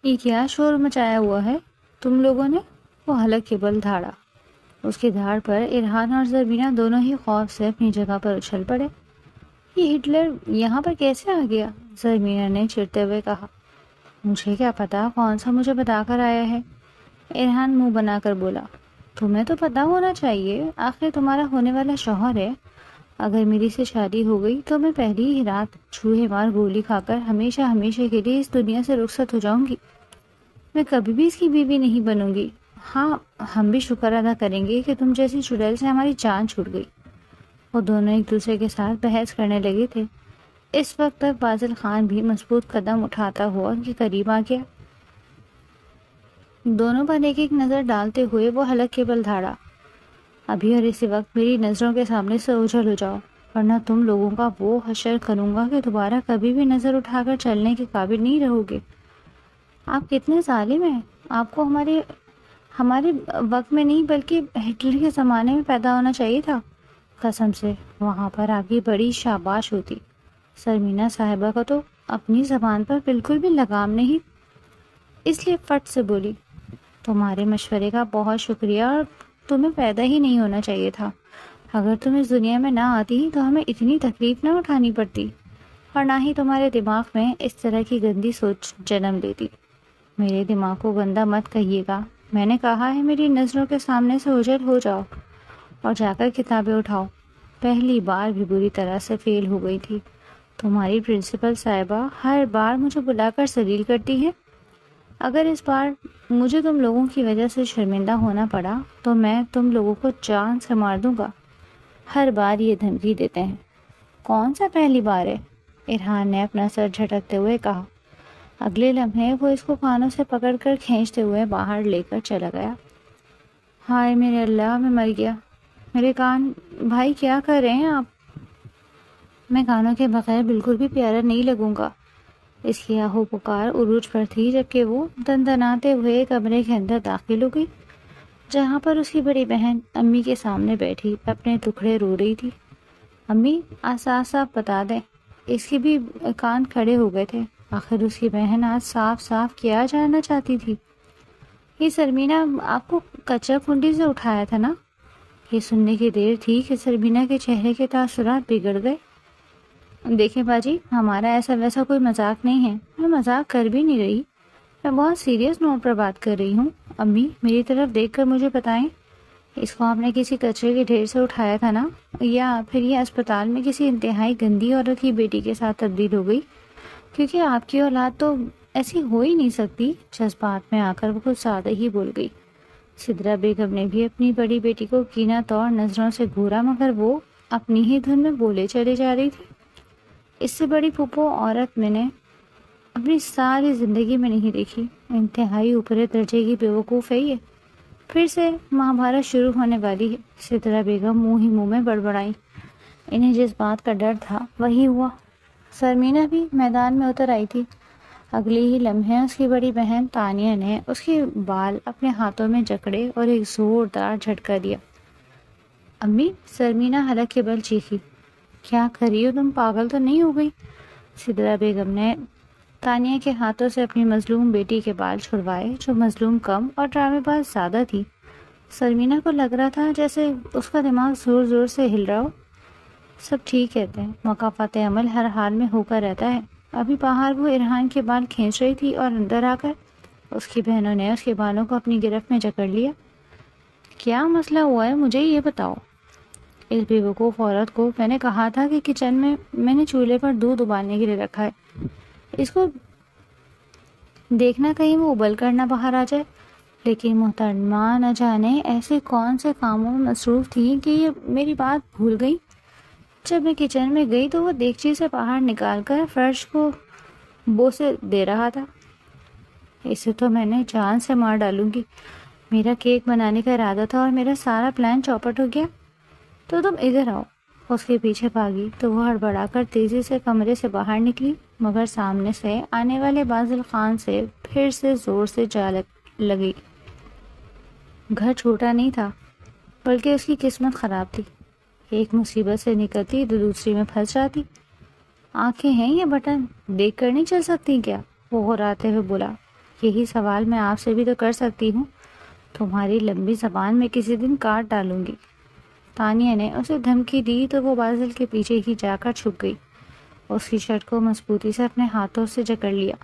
یہ کیا شور مچایا ہوا ہے تم لوگوں نے؟ وہ حلق کے بل دھاڑا۔ اس کی دھاڑ پر ارحان اور زربینہ دونوں ہی خوف سے اپنی جگہ پر اچھل پڑے۔ یہ ہٹلر یہاں پر کیسے آ گیا؟ زربینہ نے چڑھتے ہوئے کہا۔ مجھے کیا پتا کون سا مجھے بتا کر آیا ہے، ارحان منہ بنا کر بولا۔ تمہیں تو پتا ہونا چاہیے، آخر تمہارا ہونے والا شوہر ہے۔ اگر میری سے شادی ہو گئی تو میں پہلی ہی رات چوہے مار گولی کھا کر ہمیشہ ہمیشہ کے لیے اس دنیا سے رخصت ہو جاؤں گی۔ میں کبھی بھی اس کی بیوی نہیں بنوں گی۔ ہاں، ہم بھی شکر ادا کریں گے کہ تم جیسی چڑیل سے ہماری جان چھوٹ گئی۔ وہ دونوں ایک دوسرے کے ساتھ بحث کرنے لگے تھے۔ اس وقت تک بازل خان بھی مضبوط قدم اٹھاتا ہوا ان کے قریب آ گیا۔ دونوں پر ایک ایک نظر ڈالتے ہوئے وہ حلق کے بل دھاڑا۔ ابھی اور اسی وقت میری نظروں کے سامنے سے اوجھل ہو جاؤ، ورنہ تم لوگوں کا وہ حشر کروں گا کہ دوبارہ کبھی بھی نظر اٹھا کر چلنے کے قابل نہیں رہو گے۔ آپ کتنے ظالم ہیں! آپ کو ہمارے وقت میں نہیں بلکہ ہٹلر کے زمانے میں پیدا ہونا چاہیے تھا۔ قسم سے وہاں پر آپ کی بڑی شاباش ہوتی۔ سرمینہ صاحبہ کو تو اپنی زبان پر بالکل بھی لگام نہیں، اس لیے فٹ سے بولی۔ تمہارے مشورے کا بہت شکریہ، اور تمہیں پیدا ہی نہیں ہونا چاہیے تھا۔ اگر تم اس دنیا میں نہ آتی تو ہمیں اتنی تکلیف نہ اٹھانی پڑتی، اور نہ ہی تمہارے دماغ میں اس طرح کی گندی سوچ جنم لیتی۔ میرے دماغ کو گندا مت کہیے گا، میں نے کہا ہے میری نظروں کے سامنے سے اوجھل ہو جاؤ اور جا کر کتابیں اٹھاؤ۔ پہلی بار بھی بری طرح سے فیل ہو گئی تھی۔ تمہاری پرنسپل صاحبہ ہر بار مجھے بلا کر ذلیل کرتی ہے۔ اگر اس بار مجھے تم لوگوں کی وجہ سے شرمندہ ہونا پڑا تو میں تم لوگوں کو جان سے مار دوں گا۔ ہر بار یہ دھمکی دیتے ہیں۔ کون سا پہلی بار ہے؟ ارحان نے اپنا سر جھٹکتے ہوئے کہا۔ اگلے لمحے وہ اس کو کانوں سے پکڑ کر کھینچتے ہوئے باہر لے کر چلا گیا۔ ہائے میرے اللہ، میں مر گیا۔ میرے کان، بھائی کیا کر رہے ہیں آپ؟ میں کانوں کے بغیر بالکل بھی پیارا نہیں لگوں گا۔ اس کی آہو پکار عروج پر تھی جبکہ وہ دندناتے ہوئے کمرے کے اندر داخل ہو گئی، جہاں پر اس کی بڑی بہن امی کے سامنے بیٹھی اپنے ٹکڑے رو رہی تھی۔ امی، صاف صاف بتا دیں۔ اس کے بھی کان کھڑے ہو گئے تھے۔ آخر اس کی بہن آج صاف صاف کیا جاننا چاہتی تھی؟ یہ سرمینہ آپ کو کچا کنڈی سے اٹھایا تھا نا؟ یہ سننے کی دیر تھی کہ سرمینہ کے چہرے کے تاثرات بگڑ گئے۔ دیکھیں باجی، ہمارا ایسا ویسا کوئی مذاق نہیں ہے، میں مذاق کر بھی نہیں رہی، میں بہت سیریس نوٹ پر بات کر رہی ہوں۔ امی، میری طرف دیکھ کر مجھے بتائیں، اس کو آپ نے کسی کچرے کے ڈھیر سے اٹھایا تھا نا، یا پھر یہ اسپتال میں کسی انتہائی گندی عورت کی بیٹی کے ساتھ تبدیل ہو گئی؟ کیونکہ آپ کی اولاد تو ایسی ہو ہی نہیں سکتی۔ جذبات میں آ کر وہ کچھ زیادہ ہی بول گئی۔ سدرا بیگم نے بھی اپنی بڑی بیٹی کو کینہ طور نظروں سے گھورا، مگر وہ اپنی ہی دھن میں بولے چلے جا رہی تھی۔ اس سے بڑی پھپھو عورت میں نے اپنی ساری زندگی میں نہیں دیکھی۔ انتہائی اوپرے درجے کی بیوقوف ہے یہ۔ پھر سے مہابھارت شروع ہونے والی ہے۔ سدرا بیگم منہ ہی منہ میں بڑبڑائی۔ انہیں جس بات کا ڈر تھا وہی ہوا۔ سرمینہ بھی میدان میں اتر آئی تھی۔ اگلی ہی لمحے اس کی بڑی بہن تانیہ نے اس کے بال اپنے ہاتھوں میں جکڑے اور ایک زوردار جھٹکا دیا۔ امی، سرمینہ حلق کے بل چیخی۔ کیا کر رہی ہو تم؟ پاگل تو نہیں ہو گئی؟ سدرا بیگم نے تانیہ کے ہاتھوں سے اپنی مظلوم بیٹی کے بال چھڑوائے، جو مظلوم کم اور ڈرامے باز زیادہ تھی۔ سرمینہ کو لگ رہا تھا جیسے اس کا دماغ زور زور سے ہل رہا ہو۔ سب ٹھیک کہتے ہیں، مکافات عمل ہر حال میں ہو کر رہتا ہے۔ ابھی باہر وہ ارحان کے بال کھینچ رہی تھی اور اندر آ کر اس کی بہنوں نے اس کے بالوں کو اپنی گرفت میں جکڑ لیا۔ کیا مسئلہ ہوا ہے، مجھے یہ بتاؤ۔ اس بے وقوف عورت کو میں نے کہا تھا کہ کچن میں نے چولہے پر دودھ ابالنے کے لیے رکھا ہے، اس کو دیکھنا کہیں وہ ابل کر نہ باہر آ جائے۔ لیکن محترمہ نہ جانے ایسے کون سے کاموں میں مصروف تھی کہ یہ میری بات بھول گئی۔ جب میں کچن میں گئی تو وہ دیگچی سے باہر نکال کر فرش کو بوسے دے رہا تھا۔ اسے تو میں نے جان سے مار ڈالوں گی۔ میرا کیک بنانے کا ارادہ تھا اور میرا سارا پلان چوپٹ ہو گیا۔ تو تم ادھر آؤ۔ اس کے پیچھے بھاگی تو وہ ہڑبڑا کر تیزی سے کمرے سے باہر نکلی، مگر سامنے سے آنے والے بازل خان سے پھر سے زور سے جا لگی۔ گھر چھوٹا نہیں تھا، بلکہ اس کی قسمت خراب تھی۔ ایک مصیبت سے نکلتی تو دوسری میں پھنس جاتی۔ آنکھیں ہیں یہ بٹن، دیکھ کر نہیں چل سکتی کیا؟ وہ غراتے ہوئے بولا۔ یہی سوال میں آپ سے بھی تو کر سکتی ہوں. تمہاری لمبی زبان میں کسی دن کاٹ ڈالوں گی. تانیہ نے اسے دھمکی دی تو وہ بازل کے پیچھے ہی جا کر چھپ گئی. اس کی شرٹ کو مضبوطی سے اپنے ہاتھوں سے جکڑ لیا.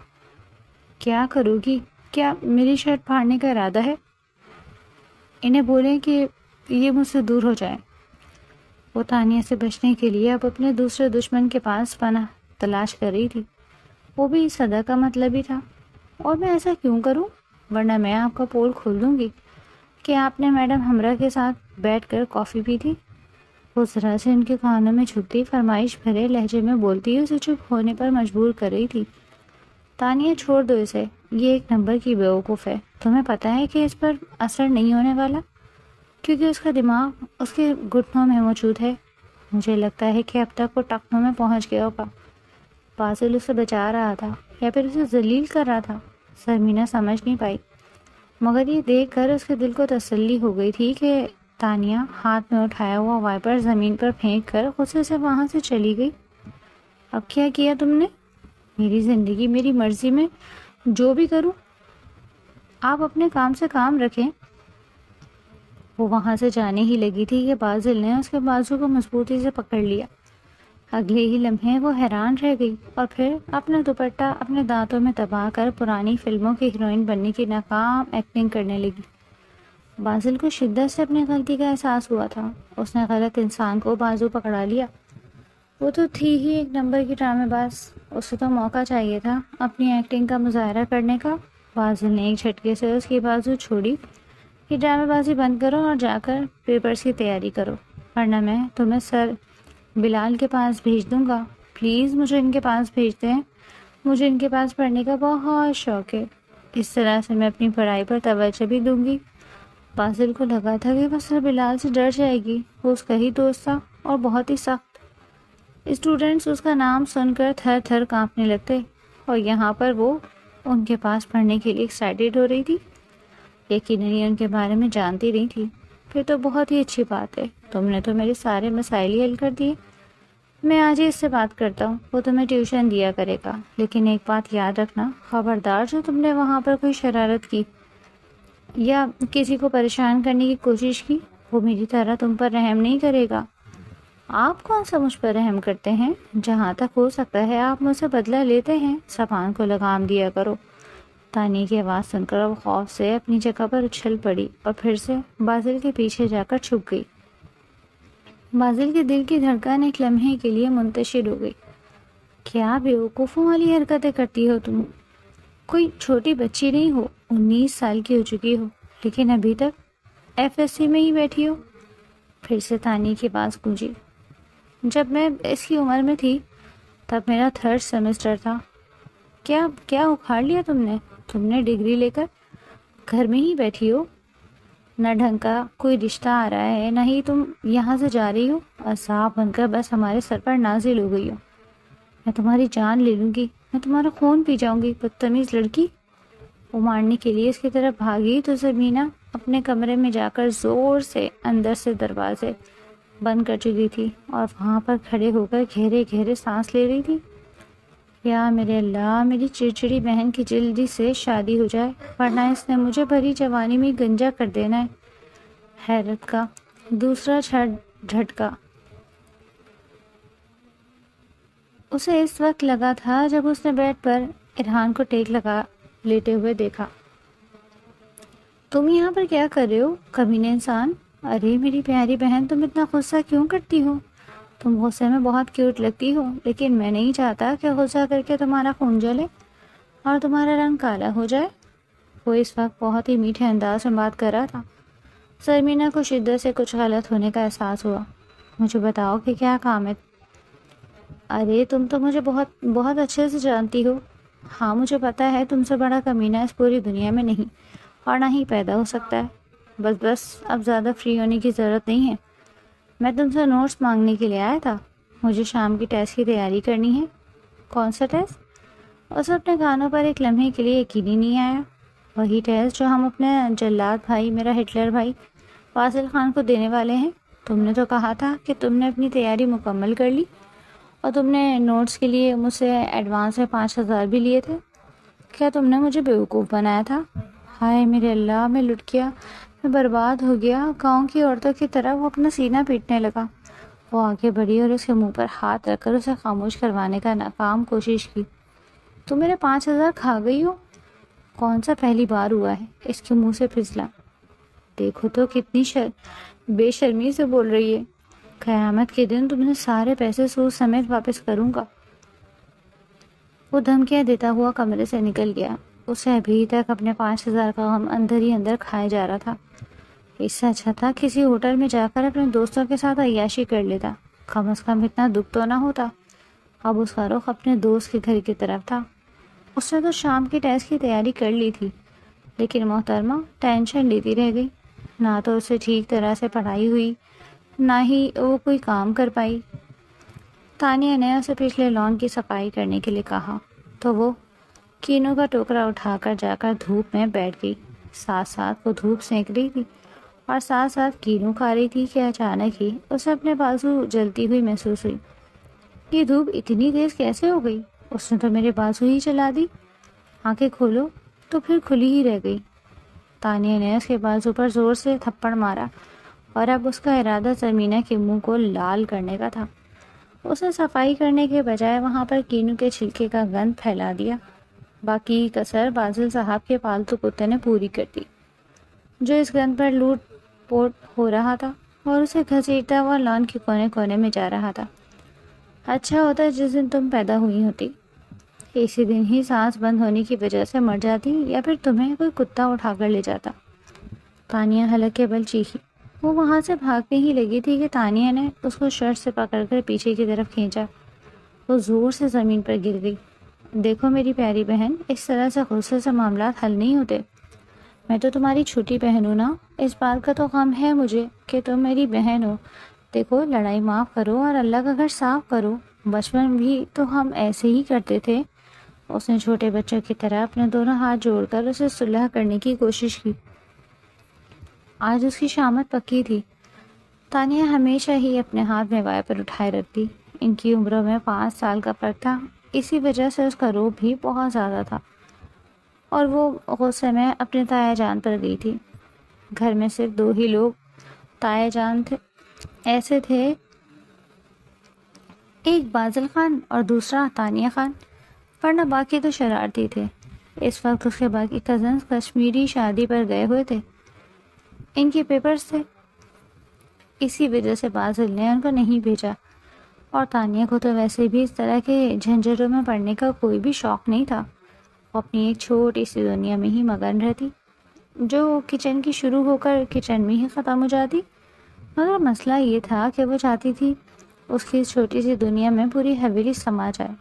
کیا کرو گی؟ کیا میری شرٹ پھاڑنے کا ارادہ ہے؟ انہیں بولیں کہ یہ مجھ سے دور ہو جائے. وہ تانیہ سے بچنے کے لیے اب اپنے دوسرے دشمن کے پاس پناہ تلاش کر رہی تھی. وہ بھی صدا کا مطلب ہی تھا. اور میں ایسا کیوں کروں؟ ورنہ میں آپ کا پول کھول دوں گی. کہ آپ نے میڈم ہمرا کے ساتھ بیٹھ کر کافی پی تھی؟ وہ ذرا سے ان کے کانوں میں چھپتی فرمائش بھرے لہجے میں بولتی اسے چپ ہونے پر مجبور کر رہی تھی. تانیہ چھوڑ دو اسے، یہ ایک نمبر کی بیوقوف ہے. تمہیں پتہ ہے کہ اس پر اثر نہیں ہونے والا کیونکہ اس کا دماغ اس کے گھٹنوں میں موجود ہے. مجھے لگتا ہے کہ اب تک وہ ٹخنوں میں پہنچ گیا ہوگا. بازل اسے بچا رہا تھا یا پھر اسے ذلیل کر رہا تھا، سرمینا سمجھ نہیں پائی. مگر یہ دیکھ کر اس کے دل کو تسلی ہو گئی تھی کہ تانیہ ہاتھ میں اٹھایا ہوا وائپر زمین پر پھینک کر غصے سے وہاں سے چلی گئی. اب کیا کیا تم نے؟ میری زندگی میری مرضی میں جو بھی کروں، آپ اپنے کام سے کام رکھیں. وہ وہاں سے جانے ہی لگی تھی کہ بازل نے اس کے بازو کو مضبوطی سے پکڑ لیا. اگلے ہی لمحے وہ حیران رہ گئی اور پھر اپنا دوپٹہ اپنے دانتوں میں دبا کر پرانی فلموں کی ہیروئن بننے کی ناکام ایکٹنگ کرنے لگی. بازل کو شدت سے اپنی غلطی کا احساس ہوا تھا. اس نے غلط انسان کو بازو پکڑا لیا. وہ تو تھی ہی ایک نمبر کی ڈرامے باز. اسے تو موقع چاہیے تھا اپنی ایکٹنگ کا مظاہرہ کرنے کا. بازل نے ایک جھٹکے سے اس کی بازو چھوڑی. یہ ڈرامے بازی بند کرو اور جا کر پیپرز کی تیاری کرو، ورنہ میں تمہیں سر بلال کے پاس بھیج دوں گا. پلیز مجھے ان کے پاس بھیج دیں. مجھے ان کے پاس پڑھنے کا بہت شوق ہے. اس طرح سے میں اپنی پڑھائی پر توجہ بھی دوں گی. بازل کو لگا تھا کہ وہ سر بلال سے ڈر جائے گی. وہ اس کا ہی دوست تھا اور بہت ہی سخت. اسٹوڈنٹس اس کا نام سن کر تھر تھر کانپنے لگتے اور یہاں پر وہ ان کے پاس پڑھنے کے لیے ایکسائٹیڈ ہو رہی تھی. یقیناً ان کے بارے میں جانتی نہیں تھی. پھر تو بہت ہی اچھی بات ہے. تم نے تو میرے سارے مسائل ہی حل کر دیے. میں آج ہی اس سے بات کرتا ہوں. وہ تمہیں ٹیوشن دیا کرے گا. لیکن ایک بات یاد رکھنا، خبردار جو تم نے وہاں پر کوئی شرارت کی یا کسی کو پریشان کرنے کی کوشش کی، وہ میری طرح تم پر رحم نہیں کرے گا. آپ کون سا مجھ پر رحم کرتے ہیں؟ جہاں تک ہو سکتا ہے آپ مجھ سے بدلہ لیتے ہیں. زبان کو لگام دیا کرو. تانیہ کی آواز سن کر وہ خوف سے اپنی جگہ پر اچھل پڑی اور پھر سے بازل کے پیچھے جا کر چھپ گئی. بازل کے دل کی دھڑکن ایک لمحے کے لیے منتشر ہو گئی. کیا بیوقوفوں والی حرکتیں کرتی ہو تم؟ کوئی چھوٹی بچی نہیں ہو، 19 سال کی ہو چکی ہو، لیکن ابھی تک FSC میں ہی بیٹھی ہو. پھر سے تانیہ کی آواز گونجی. جب میں اس کی عمر میں تھی تب میرا 3rd سیمسٹر تھا. کیا اکھاڑ لیا تم نے؟ تم نے ڈگری لے کر گھر میں ہی بیٹھی ہو. نہ ڈھنگ کا کوئی رشتہ آ رہا ہے، نہ ہی تم یہاں سے جا رہی ہو. عذاب بن کر بس ہمارے سر پر نازل ہو گئی ہو. میں تمہاری جان لے لوں گی. میں تمہارا خون پی جاؤں گی، بدتمیز لڑکی. وہ مارنے کے لیے اس کی طرف بھاگی تو زمینہ اپنے کمرے میں جا کر زور سے اندر سے دروازے بند کر چکی تھی اور وہاں پر کھڑے ہو کر گہرے گہرے سانس لے رہی تھی. یا میرے اللہ، میری چڑچڑی بہن کی جلدی سے شادی ہو جائے ورنہ اس نے مجھے بھری جوانی میں گنجا کر دینا ہے. حیرت کا دوسرا جھٹکا اسے اس وقت لگا تھا جب اس نے بیڈ پر ارحان کو ٹیک لگا لیٹے ہوئے دیکھا. تم یہاں پر کیا کر رہے ہو کمینے انسان؟ ارے میری پیاری بہن، تم اتنا غصہ کیوں کرتی ہو؟ تم غصے میں بہت کیوٹ لگتی ہو، لیکن میں نہیں چاہتا کہ غصہ کر کے تمہارا خون جلے اور تمہارا رنگ کالا ہو جائے. وہ اس وقت بہت ہی میٹھے انداز میں بات کر رہا تھا. سرمینا کو شدت سے کچھ غلط ہونے کا احساس ہوا. مجھے بتاؤ کہ کیا کام ہے؟ ارے تم تو مجھے بہت بہت اچھے سے جانتی ہو. ہاں مجھے پتا ہے تم سے بڑا کمینہ اس پوری دنیا میں نہیں اور نہ ہی پیدا ہو سکتا ہے. بس اب زیادہ فری ہونے کی ضرورت نہیں ہے. میں تم سے نوٹس مانگنے کے لیے آیا تھا. مجھے شام کی ٹیسٹ کی تیاری کرنی ہے. کون سا ٹیسٹ؟ اسے اپنے کانوں پر ایک لمحے کے لیے یقین ہی نہیں آیا. وہی ٹیسٹ جو ہم اپنے جلاد بھائی، میرا ہٹلر بھائی فاضل خان کو دینے والے ہیں. تم نے تو کہا تھا کہ تم نے اپنی تیاری مکمل کر لی اور تم نے نوٹس کے لیے مجھ سے ایڈوانس میں 5000 بھی لیے تھے. کیا تم نے مجھے بیوقوف بنایا تھا؟ ہائے میرے اللہ، میں لٹ گیا، میں برباد ہو گیا۔ گاؤں کی عورتوں کی طرح وہ اپنا سینہ پیٹنے لگا۔ وہ آگے بڑھی اور اس کے منہ پر ہاتھ رکھ کر اسے خاموش کروانے کا ناکام کوشش کی۔ تم میرے 5,000 کھا گئی ہو؟ کون سا پہلی بار ہوا ہے؟ اس کے منہ سے پھسلا۔ دیکھو تو کتنی بے شرمی سے بول رہی ہے۔ قیامت کے دن تمہیں سارے پیسے سود سمیت واپس کروں گا۔ وہ دھمکیاں دیتا ہوا کمرے سے نکل گیا۔ اسے ابھی تک اپنے 5,000 کا غم اندر ہی اندر کھائے جا رہا تھا۔ اس سے اچھا تھا کسی ہوٹل میں جا کر اپنے دوستوں کے ساتھ عیاشی کر لیتا، کم از کم اتنا دکھ تو نہ ہوتا۔ اب اس کا رخ اپنے دوست کے گھر کی طرف تھا۔ اس نے تو شام کی ٹیسٹ کی تیاری کر لی تھی، لیکن محترمہ ٹینشن لیتی رہ گئی۔ نہ تو اسے ٹھیک طرح سے پڑھائی ہوئی، نہ ہی وہ کوئی کام کر پائی۔ تانیہ نے اسے پچھلے لان کی صفائی کرنے کے لیے کہا تو وہ کینو کا ٹوکرا اٹھا کر جا کر دھوپ میں بیٹھ گئی۔ ساتھ ساتھ وہ دھوپ سینک رہی تھی اور ساتھ ساتھ کینو کھا رہی تھی کہ اچانک ہی اسے اپنے بازو جلتی ہوئی محسوس ہوئی۔ یہ دھوپ اتنی تیز کیسے ہو گئی؟ اس نے تو میرے بازو ہی چلا دی۔ آنکھیں کھولو تو پھر کھلی ہی رہ گئی۔ تانیہ نے اس کے بازو پر زور سے تھپڑ مارا اور اب اس کا ارادہ زمینہ کے منہ کو لال کرنے کا تھا۔ اس نے صفائی کرنے کے بجائے وہاں پر کینو کے چھلکے کا گند پھیلا دیا۔ باقی کسر بازل صاحب کے پالتو کتے نے پوری کر دی، جو اس گند پر لوٹ پوٹ ہو رہا تھا اور اسے گھسیٹتا ہوا لان کے کونے کونے میں جا رہا تھا۔ اچھا ہوتا جس دن تم پیدا ہوئی ہوتی، اسی دن ہی سانس بند ہونے کی وجہ سے مر جاتی، یا پھر تمہیں کوئی کتا اٹھا کر لے جاتا۔ تانیہ حلق کے بل چیخی۔ وہ وہاں سے بھاگنے ہی لگی تھی کہ تانیہ نے اس کو شرٹ سے پکڑ کر پیچھے کی طرف کھینچا۔ وہ زور سے زمین پر گر گئی۔ دیکھو میری پیاری بہن، اس طرح سے غصے سے معاملات حل نہیں ہوتے۔ میں تو تمہاری چھوٹی بہن ہوں نا، اس بات کا تو غم ہے مجھے کہ تم میری بہن ہو۔ دیکھو، لڑائی معاف کرو اور اللہ کا گھر صاف کرو۔ بچپن بھی تو ہم ایسے ہی کرتے تھے۔ اس نے چھوٹے بچوں کی طرح اپنے دونوں ہاتھ جوڑ کر اسے صلح کرنے کی کوشش کی۔ آج اس کی شامت پکی تھی۔ تانیہ ہمیشہ ہی اپنے ہاتھ میں وائپر اٹھائے رکھتی۔ ان کی عمروں میں 5 سال کا فرق تھا، اسی وجہ سے اس کا روب بھی بہت زیادہ تھا، اور وہ غصے میں اپنے تایا جان پر گئی تھی۔ گھر میں صرف 2 ہی لوگ تایا جان تھے، ایسے تھے، ایک بازل خان اور دوسرا تانیہ خان، ورنہ باقی تو شرارتی تھے۔ اس وقت اس کے باقی کزنز کشمیری شادی پر گئے ہوئے تھے، ان کے پیپرز تھے، اسی وجہ سے بازل نے ان کو نہیں بھیجا، اور تانیہ کو تو ویسے بھی اس طرح کے جھنجھٹوں میں پڑنے کا کوئی بھی شوق نہیں تھا۔ وہ اپنی ایک چھوٹی سی دنیا میں ہی مگن رہتی، جو کچن کی شروع ہو کر کچن میں ہی ختم ہو جاتی۔ مگر مسئلہ یہ تھا کہ وہ چاہتی تھی اس کی اس چھوٹی سی دنیا میں پوری حویلی سما جائے،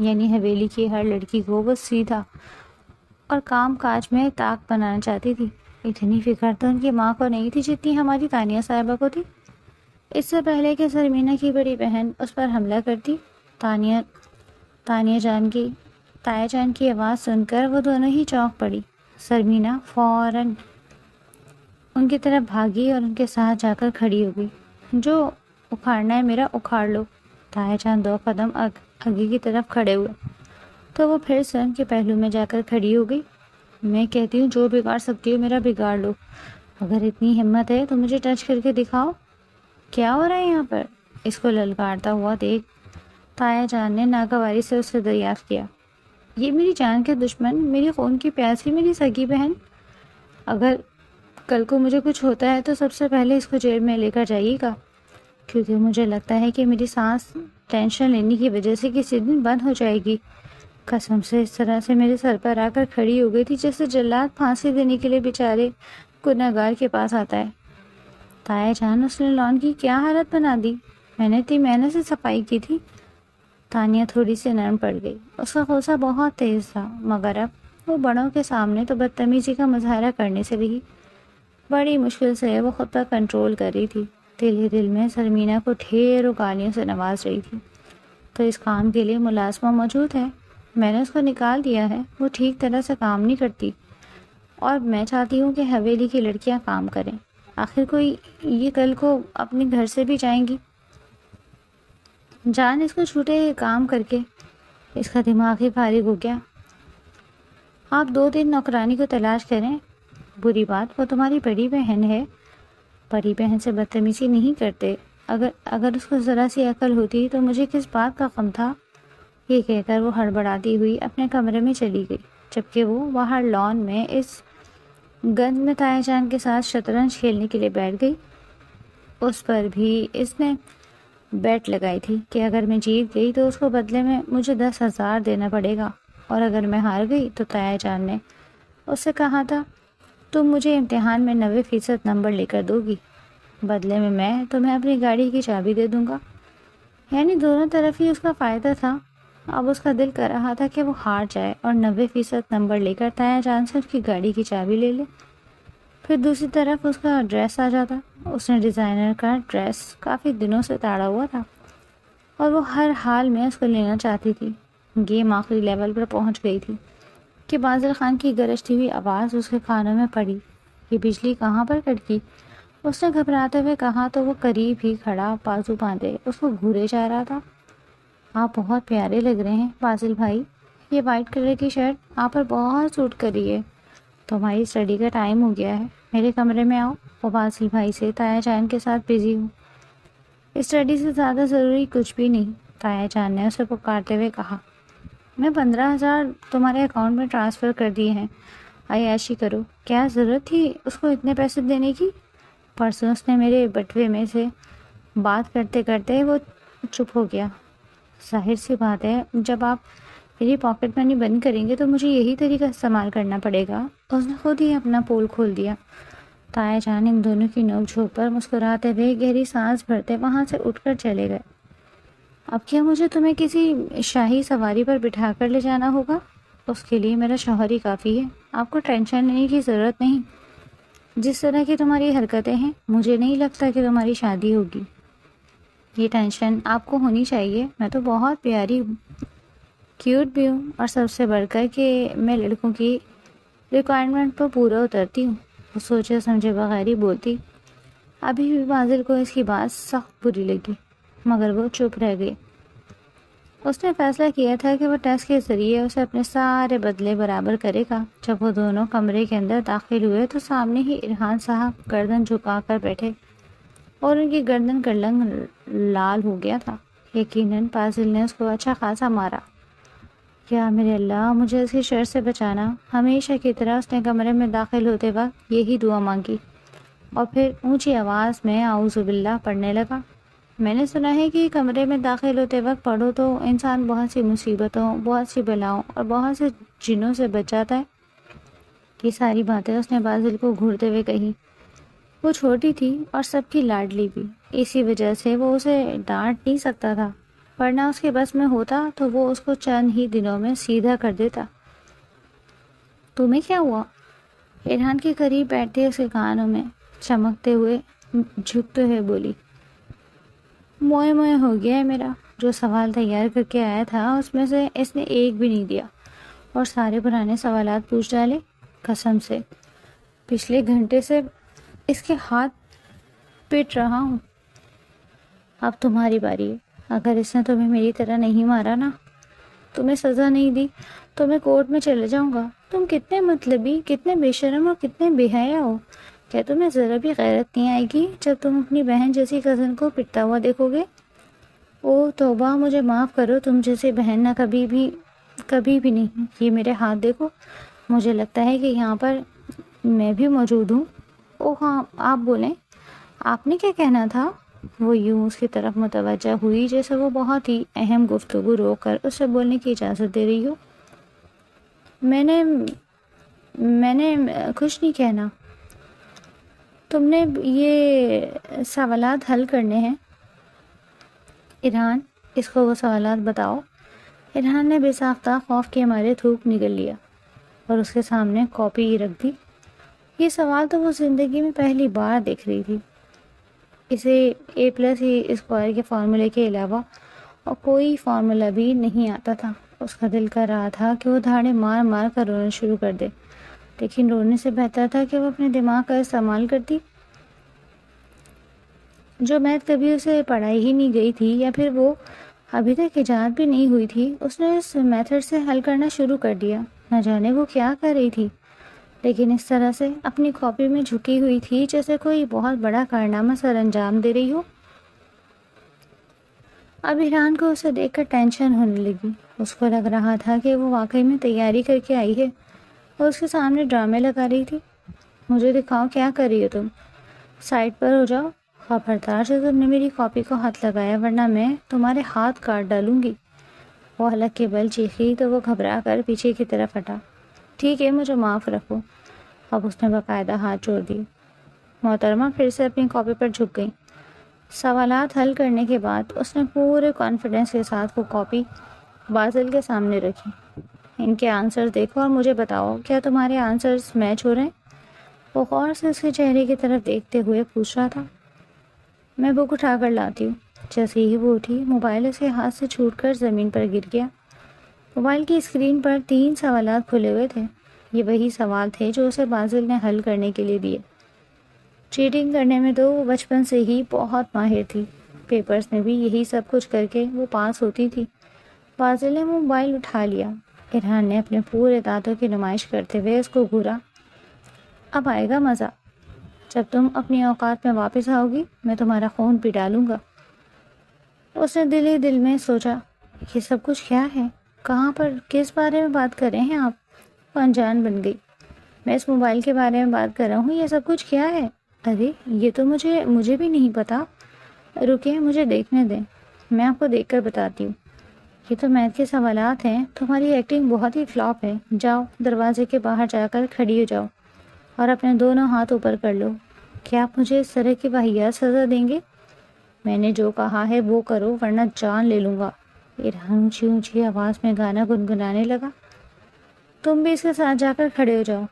یعنی حویلی کی ہر لڑکی کو وہ سیدھا اور کام کاج میں طاق بنانا چاہتی تھی۔ اتنی فکر تو ان کی ماں کو نہیں تھی جتنی ہماری تانیہ صاحبہ کو تھی۔ اس سے پہلے کہ سرمینہ کی بڑی بہن اس پر حملہ کرتی، تانیہ جان کی آواز سن کر وہ دونوں ہی چونک پڑی۔ سرمینہ فوراً ان کی طرف بھاگی اور ان کے ساتھ جا کر کھڑی ہو گئی۔ جو اکھاڑنا ہے میرا اکھاڑ لو۔ تایا جان 2 قدم آگے کی طرف کھڑے ہوئے تو وہ پھر سے ان کے پہلو میں جا کر کھڑی ہو گئی۔ میں کہتی ہوں جو بگاڑ سکتی ہو میرا بگاڑ لو، اگر اتنی ہمت ہے تو مجھے ٹچ کر کے دکھاؤ، کیا ہو رہا ہے یہاں پر؟ اس کو للکارتا ہوا دیکھ تایا جان نے ناگواری سے اس سے دریافت کیا، یہ میری جان کے دشمن، میری خون کی پیاسی، میری سگی بہن، اگر کل کو مجھے کچھ ہوتا ہے تو سب سے پہلے اس کو جیل میں لے کر جائیے گا، کیونکہ مجھے لگتا ہے کہ میری سانس ٹینشن لینے کی وجہ سے کسی دن بند ہو جائے گی۔ قسم سے اس طرح سے میرے سر پر آ کر کھڑی ہو گئی تھی جیسے جلاد پھانسی دینے کے لیے بیچارے گنہگار کے پاس آتا ہے۔ تایا جان، اس نے لان کی کیا حالت بنا دی؟ میں نے 3 مہینے سے صفائی کی تھی۔ تانیہ تھوڑی سی نرم پڑ گئی، اس کا غصہ بہت تیز تھا، مگر اب وہ بڑوں کے سامنے تو بدتمیزی کا مظاہرہ کرنے سے رہی۔ بڑی مشکل سے وہ خود پر کنٹرول کر رہی تھی، دل ہی دل میں سرمینہ کو ڈھیروں گالیوں سے نواز رہی تھی۔ تو اس کام کے لیے ملازمہ موجود ہے، میں نے اس کو نکال دیا ہے، وہ ٹھیک طرح سے کام نہیں کرتی، اور میں چاہتی ہوں کہ حویلی کی لڑکیاں کام کریں، آخر کوئی یہ کل کو اپنے گھر سے بھی جائیں گی۔ جان اس کو چھوٹے کام کر کے اس کا دماغ ہی فارغ ہو گیا۔ آپ 2 دن نوکرانی کو تلاش کریں. بری بات، وہ تمہاری بڑی بہن ہے. بڑی بہن سے بدتمیزی نہیں کرتے. اگر اس کو ذرا سی عقل ہوتی تو مجھے کس بات کا غم تھا. یہ کہہ کر وہ ہڑبڑاتی ہوئی اپنے کمرے میں چلی گئی، جبکہ وہ باہر لان میں اس گند میں تایا جان کے ساتھ شطرنج کھیلنے کے لیے بیٹھ گئی. اس پر بھی اس نے بیٹ لگائی تھی کہ اگر میں جیت گئی تو اس کو بدلے میں مجھے 10,000 دینا پڑے گا، اور اگر میں ہار گئی تو تایا جان نے اس سے کہا تھا تم مجھے امتحان میں 90% نمبر لے کر دو گی، بدلے میں تمہیں اپنی گاڑی کی چابی دے دوں گا. یعنی دونوں طرف ہی اس کا فائدہ تھا. اب اس کا دل کر رہا تھا کہ وہ ہار جائے اور 90% نمبر لے کر تایا جان سے اس کی گاڑی کی چابی لے لے. پھر دوسری طرف اس کا ڈریس آ جاتا. اس نے ڈیزائنر کا ڈریس کافی دنوں سے تاڑا ہوا تھا اور وہ ہر حال میں اس کو لینا چاہتی تھی. گیم آخری لیول پر پہنچ گئی تھی کہ بازل خان کی گرجتی ہوئی آواز اس کے کانوں میں پڑی. یہ بجلی کہاں پر کڑکی؟ اس نے گھبراتے ہوئے کہا تو وہ قریب ہی کھڑا بازو باندھے اس کو گھورے جا رہا تھا. آپ بہت پیارے لگ رہے ہیں بازل بھائی، یہ وائٹ کلر کی شرٹ آپ پر بہت سوٹ کر رہی ہے. تمہاری اسٹڈی کا ٹائم ہو گیا ہے، میرے کمرے میں آؤ. وہ بازل بھائی سے تایا جان کے ساتھ بزی ہوں. اسٹڈی سے زیادہ ضروری کچھ بھی نہیں، تایا جان نے اسے پکارتے ہوئے کہا. میں 15,000 تمہارے اکاؤنٹ میں ٹرانسفر کر دیے ہیں، عیاشی کرو. کیا ضرورت تھی اس کو اتنے پیسے دینے کی؟ پرسوں اس نے میرے بٹوے میں سے بات کرتے کرتے وہ چپ ہو گیا. ظاہر سی بات ہے، جب آپ میری پاکٹ منی بند کریں گے تو مجھے یہی طریقہ استعمال کرنا پڑے گا. اس نے خود ہی اپنا پول کھول دیا. تایا جان ان دونوں کی نوک جھوک پر مسکراتے ہوئے گہری سانس بھرتے وہاں سے اٹھ کر چلے گئے. اب کیا مجھے تمہیں کسی شاہی سواری پر بٹھا کر لے جانا ہوگا؟ اس کے لیے میرا شوہر ہی کافی ہے، آپ کو ٹینشن لینے کی ضرورت نہیں. جس طرح کی تمہاری حرکتیں ہیں مجھے نہیں لگتا کہ تمہاری شادی ہوگی. یہ ٹینشن آپ کو ہونی چاہیے. میں تو بہت پیاری ہوں، کیوٹ بھی ہوں، اور سب سے بڑھ کر کہ میں لڑکوں کی ریکوائرمنٹ پر پورا اترتی ہوں. وہ سوچے سمجھے بغیر ہی بولتی. ابھی بھی بازل کو اس کی بات سخت بری لگی، مگر وہ چپ رہ گئی. اس نے فیصلہ کیا تھا کہ وہ ٹیسٹ کے ذریعے اسے اپنے سارے بدلے برابر کرے گا. جب وہ دونوں کمرے کے اندر داخل ہوئے تو سامنے ہی ارحان صاحب گردن جھکا کر بیٹھے اور ان کی گردن کا رنگ لال ہو گیا تھا. یقیناً بازل نے اس کو اچھا خاصا مارا. کیا میرے اللہ مجھے اس کی شر سے بچانا. ہمیشہ کی طرح اس نے کمرے میں داخل ہوتے وقت یہی دعا مانگی اور پھر اونچی آواز میں اعوذ باللہ پڑھنے لگا. میں نے سنا ہے کہ کمرے میں داخل ہوتے وقت پڑھو تو انسان بہت سی مصیبتوں، بہت سی بلاؤں اور بہت سے جنوں سے بچ جاتا ہے. یہ ساری باتیں اس نے بازل کو گھورتے ہوئے کہی. وہ چھوٹی تھی اور سب کی لاڈلی بھی، اسی وجہ سے وہ اسے ڈانٹ نہیں سکتا تھا، ورنہ اس کے بس میں ہوتا تو وہ اس کو چند ہی دنوں میں سیدھا کر دیتا. تمہیں کیا ہوا؟ ارحان کے قریب بیٹھتے اس کے کانوں میں چمکتے ہوئے جھکتے ہوئے بولی. موئے موئے ہو گیا ہے میرا. جو سوال تیار کر کے آیا تھا اس میں سے اس نے ایک بھی نہیں دیا اور سارے پرانے سوالات پوچھ ڈالے. قسم سے پچھلے گھنٹے سے اس کے ہاتھ پیٹ رہا ہوں. اب تمہاری باری ہے. اگر اس نے تمہیں میری طرح نہیں مارا نا، تمہیں سزا نہیں دی تو میں کورٹ میں چلے جاؤں گا. تم کتنے مطلبی، کتنے بے شرم اور کتنے بے حیا ہو. کیا تمہیں ذرا بھی غیرت نہیں آئے گی جب تم اپنی بہن جیسی کزن کو پٹتا ہوا دیکھو گے؟ او توبہ، مجھے معاف کرو. تم جیسی بہن نہ کبھی بھی نہیں. یہ میرے ہاتھ دیکھو. مجھے لگتا ہے کہ یہاں پر میں بھی موجود ہوں. او ہاں، آپ بولیں، آپ نے کیا کہنا تھا؟ وہ یوں اس کی طرف متوجہ ہوئی جیسے وہ بہت ہی اہم گفتگو روک کر اسے بولنے کی اجازت دے رہی ہو. میں نے کچھ نہیں کہنا. تم نے یہ سوالات حل کرنے ہیں. ارحان، اس کو وہ سوالات بتاؤ. ارحان نے بے ساختہ خوف کے مارے تھوک نگل لیا اور اس کے سامنے کاپی رکھ دی. یہ سوال تو وہ زندگی میں پہلی بار دیکھ رہی تھی. اسے A+E² کے فارمولے کے علاوہ اور کوئی فارمولا بھی نہیں آتا تھا. اس کا دل کر رہا تھا کہ وہ دھاڑے مار مار کر رونا شروع کر دے، لیکن رونے سے بہتر تھا کہ وہ اپنے دماغ کا استعمال کرتی. جو میتھ کبھی اسے پڑھائی ہی نہیں گئی تھی، یا پھر وہ ابھی تک ایجاد بھی نہیں ہوئی تھی، اس نے اس میتھڈ سے حل کرنا شروع کر دیا۔ نہ جانے وہ کیا کر رہی تھی، لیکن اس طرح سے اپنی کاپی میں جھکی ہوئی تھی جیسے کوئی بہت بڑا کارنامہ سر انجام دے رہی ہو۔ اب ایران کو اسے دیکھ کر ٹینشن ہونے لگی۔ اس کو لگ رہا تھا کہ وہ واقعی میں تیاری کر کے آئی ہے اور اس کے سامنے ڈرامے لگا رہی تھی۔ مجھے دکھاؤ کیا کر رہی ہو تم، سائڈ پر ہو جاؤ، خبردار سے تم نے میری کاپی کو ہاتھ لگایا ورنہ میں تمہارے ہاتھ کاٹ ڈالوں گی۔ وہ حلق کے بل چیخی تو وہ گھبرا کر پیچھے کی طرف ہٹا۔ ٹھیک ہے، مجھے معاف رکھو۔ اب اس نے باقاعدہ ہاتھ جوڑ دیے۔ محترمہ پھر سے اپنی کاپی پر جھک گئی۔ سوالات حل کرنے کے بعد اس نے پورے کانفیڈنس کے ساتھ وہ کاپی باسل کے سامنے رکھی۔ ان کے آنسر دیکھو اور مجھے بتاؤ کیا تمہارے آنسرز میچ ہو رہے ہیں؟ وہ غور سے اس کے چہرے کی طرف دیکھتے ہوئے پوچھ رہا تھا۔ میں بک اٹھا کر لاتی ہوں۔ جیسے ہی وہ اٹھی، موبائل اس کے ہاتھ سے چھوٹ کر زمین پر گر گیا۔ موبائل کی اسکرین پر 3 سوالات کھلے ہوئے تھے۔ یہ وہی سوال تھے جو اسے باسل نے حل کرنے کے لیے دیے۔ چیٹنگ کرنے میں تو وہ بچپن سے ہی بہت ماہر تھی، پیپرز میں بھی یہی سب کچھ کر کے وہ پاس ہوتی تھی۔ باسل نے موبائل اٹھا لیا۔ ارحان نے اپنے پورے دانتوں کی نمائش کرتے ہوئے اس کو گھورا۔ اب آئے گا مزہ، جب تم اپنی اوقات میں واپس آؤ گی میں تمہارا خون پی ڈالوں گا۔ اس نے دل ہی دل میں سوچا، یہ سب کچھ کیا ہے، کہاں پر، کس بارے میں بات کر رہے ہیں آپ؟ وہ انجان بن گئی۔ میں اس موبائل کے بارے میں بات کر رہا ہوں، یہ سب کچھ کیا ہے؟ ارے یہ تو مجھے بھی نہیں پتا، رکیں مجھے دیکھنے دیں، میں آپ کو دیکھ کر بتاتی ہوں۔ یہ تو میتھ کے سوالات ہیں، تمہاری ایکٹنگ بہت ہی فلاپ ہے۔ جاؤ دروازے کے باہر جا کر کھڑی ہو جاؤ اور اپنے دونوں ہاتھ اوپر کر لو۔ کیا آپ مجھے اس طرح کی واہیات سزا دیں گے؟ میں نے جو کہا ہے وہ کرو ورنہ جان لے لوں گا۔ ارحان اونچی اونچی آواز میں گانا گنگنانے لگا۔ تم بھی اس کے ساتھ جا کر کھڑے ہو جاؤ۔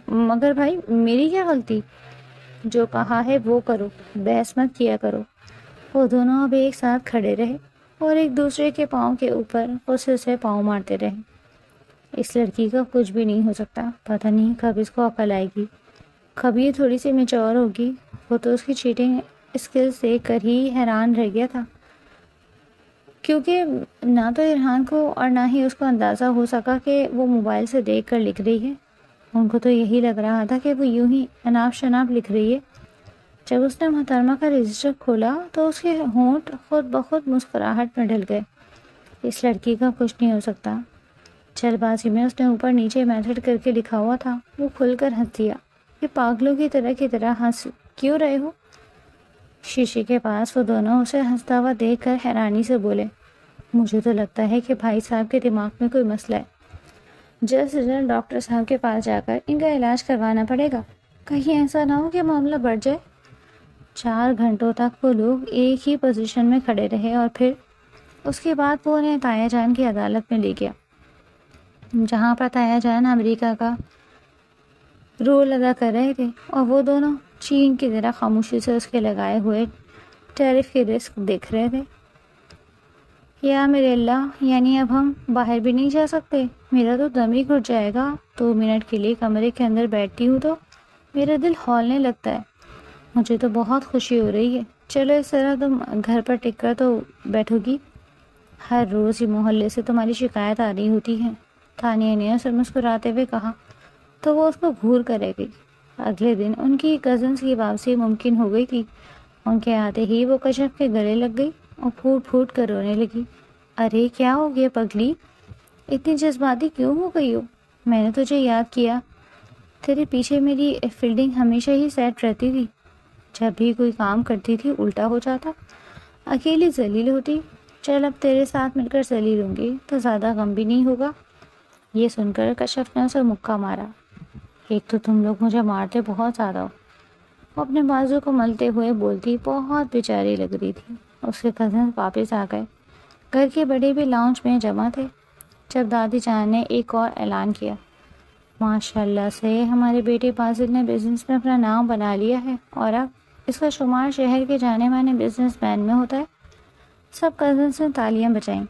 مگر بھائی میری کیا غلطی؟ جو کہا ہے وہ کرو، بحث مت کیا کرو۔ وہ دونوں اب ایک ساتھ کھڑے رہے اور ایک دوسرے کے پاؤں کے اوپر غصے سے پاؤں مارتے رہے۔ اس لڑکی کا کچھ بھی نہیں ہو سکتا، پتہ نہیں کب اس کو عقل آئے گی، کب یہ تھوڑی سی میچور ہوگی۔ وہ تو اس کی چیٹنگ اسکلز دیکھ کر ہی حیران رہ گیا تھا، کیونکہ نہ تو ارحان کو اور نہ ہی اس کو اندازہ ہو سکا کہ وہ موبائل سے دیکھ کر لکھ رہی ہے۔ ان کو تو یہی لگ رہا تھا کہ وہ یوں ہی اناپ شناپ لکھ رہی ہے۔ جب اس نے محترمہ کا رجسٹر کھولا تو اس کے ہونٹ خود بخود مسکراہٹ میں ڈل گئے۔ اس لڑکی کا کچھ نہیں ہو سکتا۔ جلد بازی میں اس نے اوپر نیچے میتھڈ کر کے لکھا ہوا تھا۔ وہ کھل کر ہنس دیا۔ یہ پاگلوں کی طرح ہنس کیوں رہے ہو؟ شیشے کے پاس وہ دونوں اسے ہنستا ہوا دیکھ کر حیرانی سے بولے، مجھے تو لگتا ہے کہ بھائی صاحب کے دماغ میں کوئی مسئلہ ہے، جلد سے جلد ڈاکٹر صاحب کے پاس جا کر ان کا علاج کروانا پڑے گا، کہیں ایسا نہ ہو کہ معاملہ بڑھ جائے۔ 4 گھنٹوں تک وہ لوگ ایک ہی پوزیشن میں کھڑے رہے اور پھر اس کے بعد وہ انہیں تایا جان کی عدالت میں لے گیا، جہاں پر تایا جان امریکہ کا رول ادا کر رہے تھے اور وہ دونوں چین کی طرح خاموشی سے اس کے لگائے ہوئے ٹیرف کے رسک دیکھ رہے تھے۔ یا میرے اللہ، یعنی اب ہم باہر بھی نہیں جا سکتے؟ میرا تو دم ہی گھٹ جائے گا۔ 2 منٹ کے لیے کمرے کے اندر بیٹھتی ہوں تو میرا دل ہولنے لگتا ہے۔ مجھے تو بہت خوشی ہو رہی ہے۔ چلو اس طرح تم گھر پر ٹک کر تو بیٹھو گی؟ ہر روز یہ محلے سے تمہاری شکایت آ رہی ہوتی ہے، تانیہ نے اسے مسکراتے ہوئے کہا، تو وہ اس کو گھور کر رہ گئی۔ اگلے دن ان کی کزنس کی واپسی ممکن ہو گئی تھی۔ ان کے آتے ہی وہ کشف کے گلے لگ گئی اور پھوٹ پھوٹ کر رونے لگی۔ ارے کیا ہو گیا پگلی، اتنی جذباتی کیوں ہو گئی ہو؟ میں نے تجھے یاد کیا، تیرے پیچھے میری فیلڈنگ ہمیشہ ہی سیٹ رہتی تھی، جب بھی کوئی کام کرتی تھی الٹا ہو جاتا، اکیلی ذلیل ہوتی۔ چل اب تیرے ساتھ مل کر ذلیل ہوں گی تو زیادہ غم بھی نہیں ہوگا۔ یہ سن کر کشف نے اسے مکہ مارا۔ ایک تو تم لوگ مجھے مارتے بہت زیادہ ہو۔ وہ اپنے بازو کو ملتے ہوئے بولتی، بہت بیچاری لگ رہی تھی۔ اس کے کزن واپس آ گئے۔ گھر کے بڑے بھی لاؤنج میں جمع تھے جب دادی جان نے ایک اور اعلان کیا، ماشاء اللہ سے ہمارے بیٹے باسل نے بزنس میں اپنا نام بنا لیا ہے اور اب اس کا شمار شہر کے جانے مانے بزنس مین میں ہوتا ہے۔ سب کزنس نے تالیاں بجائیں۔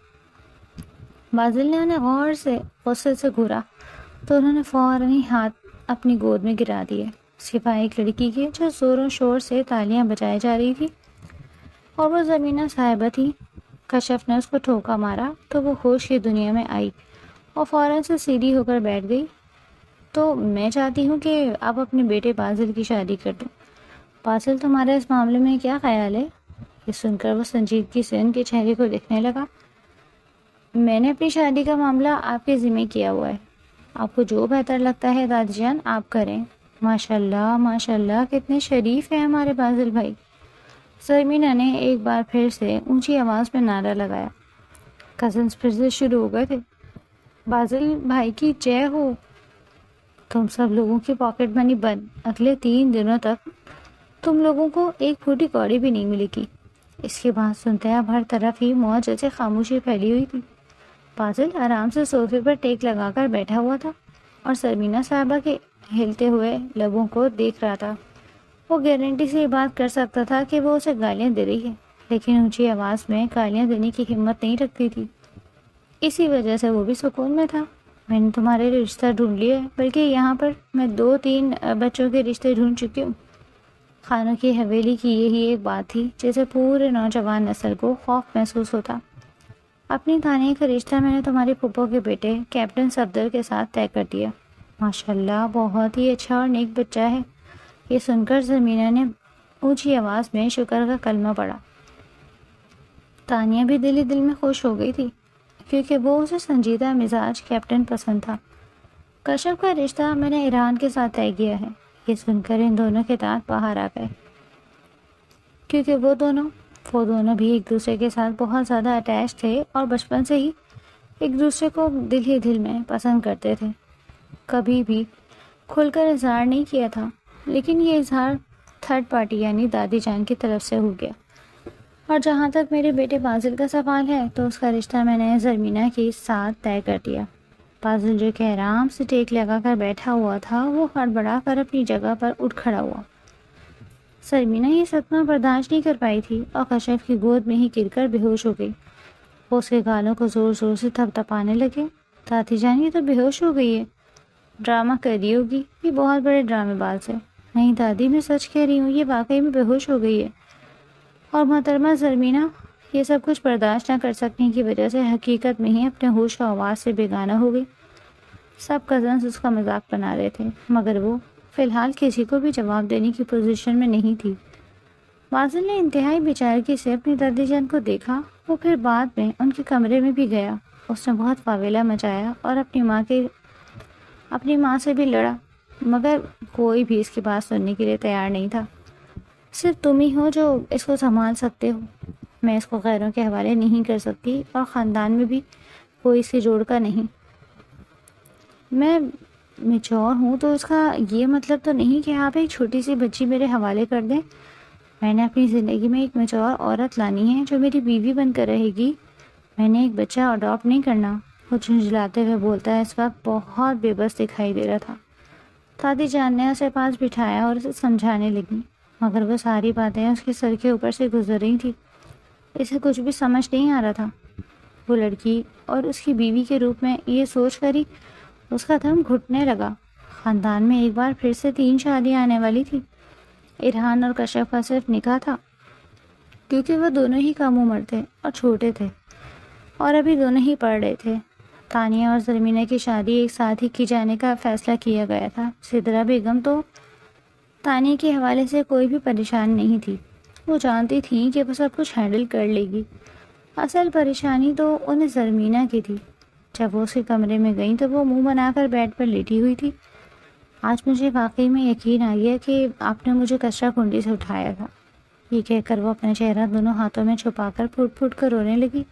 باسل نے انہیں غور سے غصے سے گھورا تو انہوں نے فوراً ہی ہاتھ اپنی گود میں گرا دیے، سوائے ایک لڑکی کے جو زور و شور سے تالیاں بجائے جا رہی تھی، اور وہ زمینہ صاحبہ تھی۔ کشف نے اس کو ٹھوکا مارا تو وہ ہوش کی دنیا میں آئی اور فوراً سے سیدھی ہو کر بیٹھ گئی. تو میں چاہتی ہوں کہ آپ اپنے بیٹے بازل کی شادی کر دیں. بازل تمہارا اس معاملے میں کیا خیال ہے؟ یہ سن کر وہ سنجیدگی سے ان کے چہرے کو دیکھنے لگا. میں نے اپنی شادی کا معاملہ آپ کے ذمہ کیا ہوا ہے. آپ کو جو بہتر لگتا ہے دادی جان آپ کریں. ماشاء اللہ کتنے شریف ہیں ہمارے بازل بھائی. سرمینا نے ایک بار پھر سے اونچی آواز میں نعرہ لگایا. کزنس پھر سے شروع ہو گئے تھے. بازل بھائی کی جے ہو. تم سب لوگوں کی پاکٹ منی بند. اگلے 3 دنوں تک تم لوگوں کو ایک پھوٹی کوڑی بھی نہیں ملے گی. اس کی بات سنتے اب ہر طرف ہی موت جیسے خاموشی پھیلی ہوئی تھی. بازل آرام سے صوفے پر ٹیک لگا کر بیٹھا ہوا تھا اور سرمینا صاحبہ کے ہلتے ہوئے لبوں کو دیکھ رہا تھا. وہ گارنٹی سے یہ بات کر سکتا تھا کہ وہ اسے گالیاں دے رہی ہے، لیکن اونچی آواز میں گالیاں دینے کی ہمت نہیں رکھتی تھی. اسی وجہ سے وہ بھی سکون میں تھا. میں نے تمہارے لیے رشتہ ڈھونڈ لیا ہے، بلکہ یہاں پر میں 2-3 بچوں کے رشتے ڈھونڈ چکی ہوں. خانوں کی حویلی کی یہی ایک بات تھی جسے پورے نوجوان نسل کو خوف محسوس ہوتا. اپنی تانیہ کا رشتہ میں نے تمہاری پھپھو کے بیٹے کیپٹن صفدر کے ساتھ طے کر دیا. ماشاءاللہ بہت ہی اچھا اور نیک بچہ ہے. یہ سن کر زمینہ نے اونچی آواز میں شکر کا کلمہ پڑھا. تانیہ بھی دل ہی دل میں خوش ہو گئی تھی کیونکہ وہ اسے سنجیدہ مزاج کیپٹن پسند تھا. کشف کا رشتہ میں نے ایران کے ساتھ طے کیا ہے. یہ سن کر ان دونوں کے دانت باہر آ گئے کیونکہ وہ دونوں بھی ایک دوسرے کے ساتھ بہت زیادہ اٹیچ تھے اور بچپن سے ہی ایک دوسرے کو دل ہی دل میں پسند کرتے تھے. کبھی بھی کھل کر اظہار نہیں کیا تھا، لیکن یہ اظہار تھرڈ پارٹی یعنی دادی جان کی طرف سے ہو گیا. اور جہاں تک میرے بیٹے بازل کا سوال ہے تو اس کا رشتہ میں نے زرمینہ کے ساتھ طے کر دیا. بازل جو کہ آرام سے ٹیک لگا کر بیٹھا ہوا تھا وہ ہڑبڑا کر اپنی جگہ پر اٹھ کھڑا ہوا. سرمینا یہ صدمہ برداشت نہیں کر پائی تھی اور کشف کی گود میں ہی گر کر بے ہوش ہو گئی. وہ اس کے گالوں کو زور زور سے تھپ تھپانے لگے. دادی جان یہ تو بے ہوش ہو گئی ہے. ڈرامہ کر رہی ہوگی، یہ بہت بڑے ڈرامے باز ہے. نہیں دادی میں سچ کہہ رہی ہوں، یہ واقعی میں بے ہوش ہو گئی ہے. اور محترمہ زرمینہ یہ سب کچھ برداشت نہ کر سکنے کی وجہ سے حقیقت میں ہی اپنے ہوش و آواز سے بیگانہ ہو گئی. سب کزنس اس کا مذاق بنا رہے تھے مگر وہ فی الحال کسی کو بھی جواب دینے کی پوزیشن میں نہیں تھی. بازل نے انتہائی بیچارگی سے اپنی دادی جان کو دیکھا. وہ پھر بعد میں ان کے کمرے میں بھی گیا. اس نے بہت واویلا مچایا اور اپنی ماں سے بھی لڑا مگر کوئی بھی اس کی بات سننے کے لیے تیار نہیں تھا. صرف تم ہی ہو جو اس کو سنبھال سکتے ہو. میں اس کو غیروں کے حوالے نہیں کر سکتی اور خاندان میں بھی کوئی اس کے جوڑ کا نہیں. میں میچور ہوں تو اس کا یہ مطلب تو نہیں کہ آپ ایک چھوٹی سی بچی میرے حوالے کر دیں. میں نے اپنی زندگی میں ایک میچور عورت لانی ہے جو میری بیوی بن کر رہے گی. میں نے ایک بچہ اڈاپٹ نہیں کرنا. وہ جھنجھلاتے ہوئے بولتا ہے. اس وقت بہت بے بس دکھائی دے رہا تھا. دادی جان نے اسے پاس بٹھایا اور اسے سمجھانے لگی مگر وہ ساری باتیں اس کے سر کے اوپر سے گزر رہی تھی. اسے کچھ بھی سمجھ نہیں آ رہا تھا. وہ لڑکی اور اس کی بیوی کے روپ میں یہ سوچ کر ہی اس کا دم گھٹنے لگا. خاندان میں ایک بار پھر سے 3 شادیاں آنے والی تھی. ارحان اور کشف کا صرف نکاح تھا کیونکہ وہ دونوں ہی کم عمر تھے اور چھوٹے تھے اور ابھی دونوں ہی پڑھ رہے تھے. تانیہ اور زرمینہ کی شادی ایک ساتھ ہی کی جانے کا فیصلہ کیا گیا تھا. سدرا بیگم تو تانیہ کے حوالے سے کوئی بھی پریشان نہیں تھی. وہ جانتی تھی کہ وہ سب کچھ ہینڈل کر لے گی. اصل پریشانی تو انہیں زرمینہ کی تھی. جب وہ اس کے کمرے میں گئیں تو وہ منہ بنا کر بیڈ پر لیٹی ہوئی تھی. آج مجھے واقعی میں یقین آ گیا کہ آپ نے مجھے کچرا کنڈی سے اٹھایا تھا. یہ کہہ کر وہ اپنا چہرہ دونوں ہاتھوں میں چھپا کر پھوٹ پھوٹ کر رونے لگی.